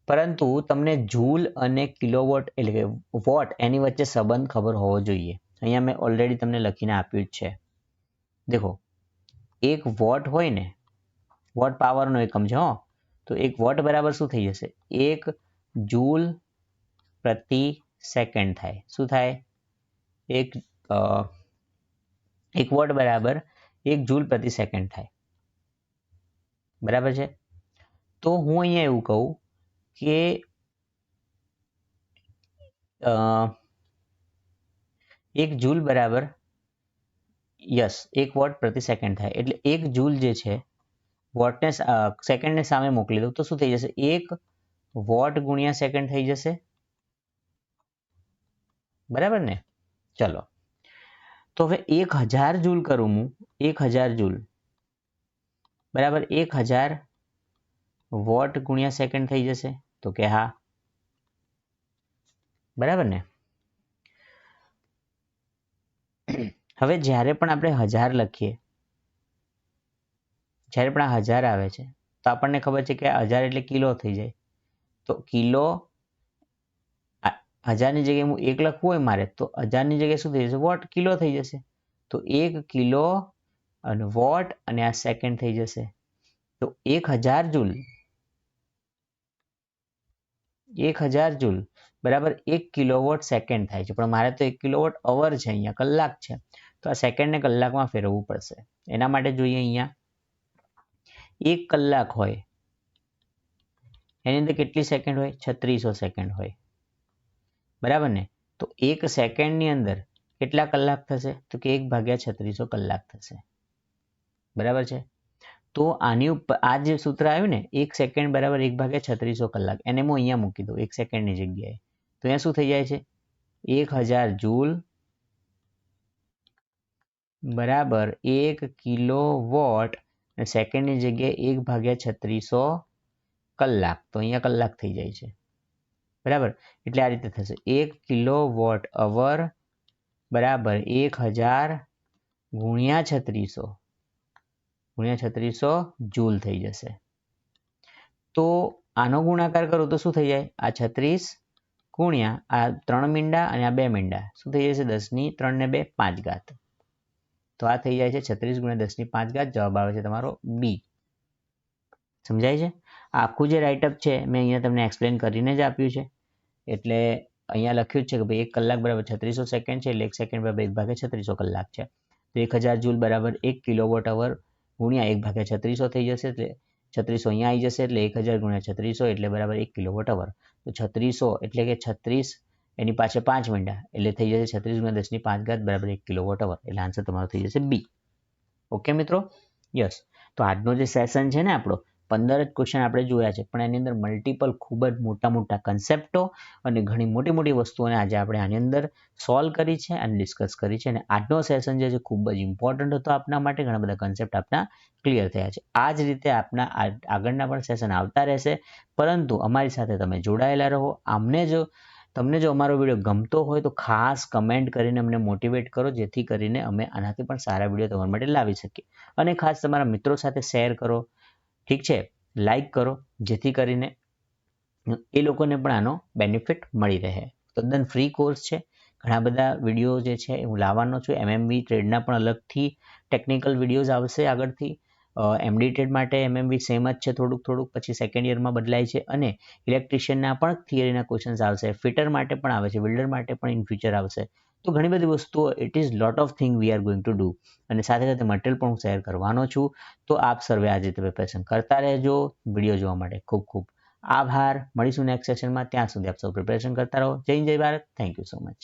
પરંતુ તમને જૂલ અને કિલોવોટ એટલે કે વોટ એની વચ્ચે સંબંધ ખબર હોવો જોઈએ. અહીંયા મેં ઓલરેડી તમને લખીને આપ્યું જ છે. દેખો 1 વોટ હોય ને, વોટ પાવરનો એકમ છે હો, તો 1 વોટ બરાબર શું થઈ જશે? 1 જૂલ પ્રતિ સેકન્ડ થાય. શું થાય? 1 વોટ બરાબર 1 જૂલ પ્રતિ સેકન્ડ થાય. બરાબર છે. તો હું અહીંયા એવું કહું કે 1 જૂલ બરાબર 1 વોટ પ્રતિ સેકન્ડ થાય. એટલે 1 જૂલ જે છે વોટને સેકન્ડને સામે મોકલી દઉં તો શું થઈ જશે? 1 વોટ ગુણ્યા સેકન્ડ થઈ જશે. બરાબર ને? ચલો, તો હવે 1000 જૂલ કરું હું, 1000 જૂલ બરાબર 1000 વોટ ગુણ્યા સેકન્ડ થઈ જશે. તો કે હા, બરાબર ને? હવે જ્યારે પણ આપણે 1000 લખીએ, જ્યારે પણ આ 1000 આવે છે તો આપણને ખબર છે કે 1000 એટલે કિલો થઈ જાય. તો કિલો 1000 ની જગ્યાએ હું 1 લખવું હોય મારે તો 1000 ની જગ્યાએ શું થઈ જશે? વોટ કિલો થઈ જશે. તો 1 કિલો અને વોટ અને આ સેકન્ડ થઈ જશે. તો 1000 જૂલ 1000 જૂલ બરાબર 1 કિલોવોટ સેકન્ડ થાય છે. પણ મારે તો 1 કિલોવોટ અવર છે, અહીંયા કલાક છે. તો આ સેકન્ડને કલાકમાં ફેરવવું પડશે. એના માટે જોઈએ અહીંયા 1 કલાક હોય એની અંદર કેટલી સેકન્ડ હોય? 3600 સેકન્ડ હોય. બરાબર ને? તો 1 સેકન્ડની અંદર કેટલા કલાક થશે? તો કે 1/3600 કલાક થશે. બરાબર છે? તો આની ઉપર આ જે સૂત્ર આવ્યું ને 1 સેકન્ડ બરાબર 1/3600 કલાક, એને હું અહીંયા મૂકી દઉં 1 સેકન્ડની જગ્યાએ. તો અહીંયા શું થઈ જાય છે? 1000 જૂલ બરાબર 1 કિલોવોટ અને સેકન્ડની જગ્યાએ 1/3600 કલાક. તો અહીંયા કલાક થઈ જાય છે. બરાબર? એટલે આ રીતે થશે 1 કિલોવોટ અવર બરાબર 1000 ગુણ્યા 3600 જૂલ થઈ જશે. તો આનો ગુણાકાર કરો તો શું થઈ જાય? આ 36 ગુણ્યા આ 3 મીંડા અને આ 2 મીંડા શું થઈ જશે? 10 ની 3 ને 2 5 ઘાત. તો આ થઈ જાય છે 36 ગુણ્યા 10 ની 5 ઘાત. જવાબ આવે છે તમારો બી. સમજાય છે? આખું જે રાઇટઅપ છે મેં અહીંયા તમને એક્સપ્લેન કરીને જ આપ્યું છે. એટલે અહીંયા લખ્યું જ છે કે ભાઈ 1 કલાક બરાબર 3600 સેકન્ડ છે, એટલે 1 સેકન્ડ બરાબર 1/3600 કલાક છે. તો 1000 જૂલ બરાબર 1 કિલોવોટ અવર ગુણ્યા 1/3600 થઈ જશે. એટલે 3600 અહીંયા આવી જશે. એટલે 1000 ગુણ્યા 3600 એટલે બરાબર 1 કિલોવોટ અવર. તો 3600 એટલે કે 36 એની પાછળ 5 મીંડા એટલે થઈ જશે 36 ગુણ્યા 10 ની 5 ઘાત બરાબર 1 કિલોવોટ અવર. એટલે આન્સર તમારો થઈ જશે બી. ઓકે મિત્રો? યસ. તો આજનો જે સેશન છે ને આપણો 15 જ ક્વેશ્ચન આપણે જોયા છે, પણ એની અંદર મલ્ટિપલ ખૂબ જ મોટા કન્સેપ્ટો અને ઘણી મોટી વસ્તુઓને આજે આપણે આની અંદર સોલ્વ કરી છે અને ડિસ્કસ કરી છે. અને આજનો સેશન જે છે ખૂબ જ ઇમ્પોર્ટન્ટ હતો આપના માટે. ઘણા બધા કન્સેપ્ટ આપના ક્લિયર થયા છે. આ જ રીતે આપના આગળના પણ સેશન આવતા રહેશે, પરંતુ અમારી સાથે તમે જોડાયેલા રહો. તમને જો અમારો વિડીયો ગમતો હોય તો ખાસ કમેન્ટ કરીને અમને મોટિવેટ કરો, જેથી કરીને અમે આનાથી પણ સારા વિડીયો તમારા માટે લાવી શકીએ. અને ખાસ તમારા મિત્રો સાથે શેર કરો. ઠીક છે? લાઈક કરો, જેથી કરીને એ લોકોને પણ આનો બેનિફિટ મળી રહે. તદ્દન ફ્રી કોર્સ છે. ઘણા બધા વિડીયો જે છે હું લાવવાનો છું. એમએમવી ટ્રેડના પણ અલગથી ટેકનિકલ વિડીયોઝ આવશે આગળથી. એમડી ટ્રેડ માટે એમએમવી સેમ જ છે, થોડુંક પછી સેકન્ડ યરમાં બદલાય છે. અને ઇલેક્ટ્રિશિયનના પણ થિયરીના ક્વેશ્ચન્સ આવશે. ફિટર માટે પણ આવે છે, બિલ્ડર માટે પણ ઇન ફ્યુચર આવશે. તો ઘણી બધી વસ્તુઓ, it is lot of thing we are going to do. અને સાથે મટીરિયલ પણ હું શેર કરવાનો છું. તો આપ સર્વે આજે પ્રિપેરેશન કરતા રહેજો. વિડીયો જોવા માટે ખૂબ ખૂબ આભાર. મળીશું નેક્સ્ટ સેશનમાં. ત્યાં સુધી આપ સૌ પ્રિપેરેશન કરતા રહો. જય હિન્દ, જય Bharat. Thank you so much.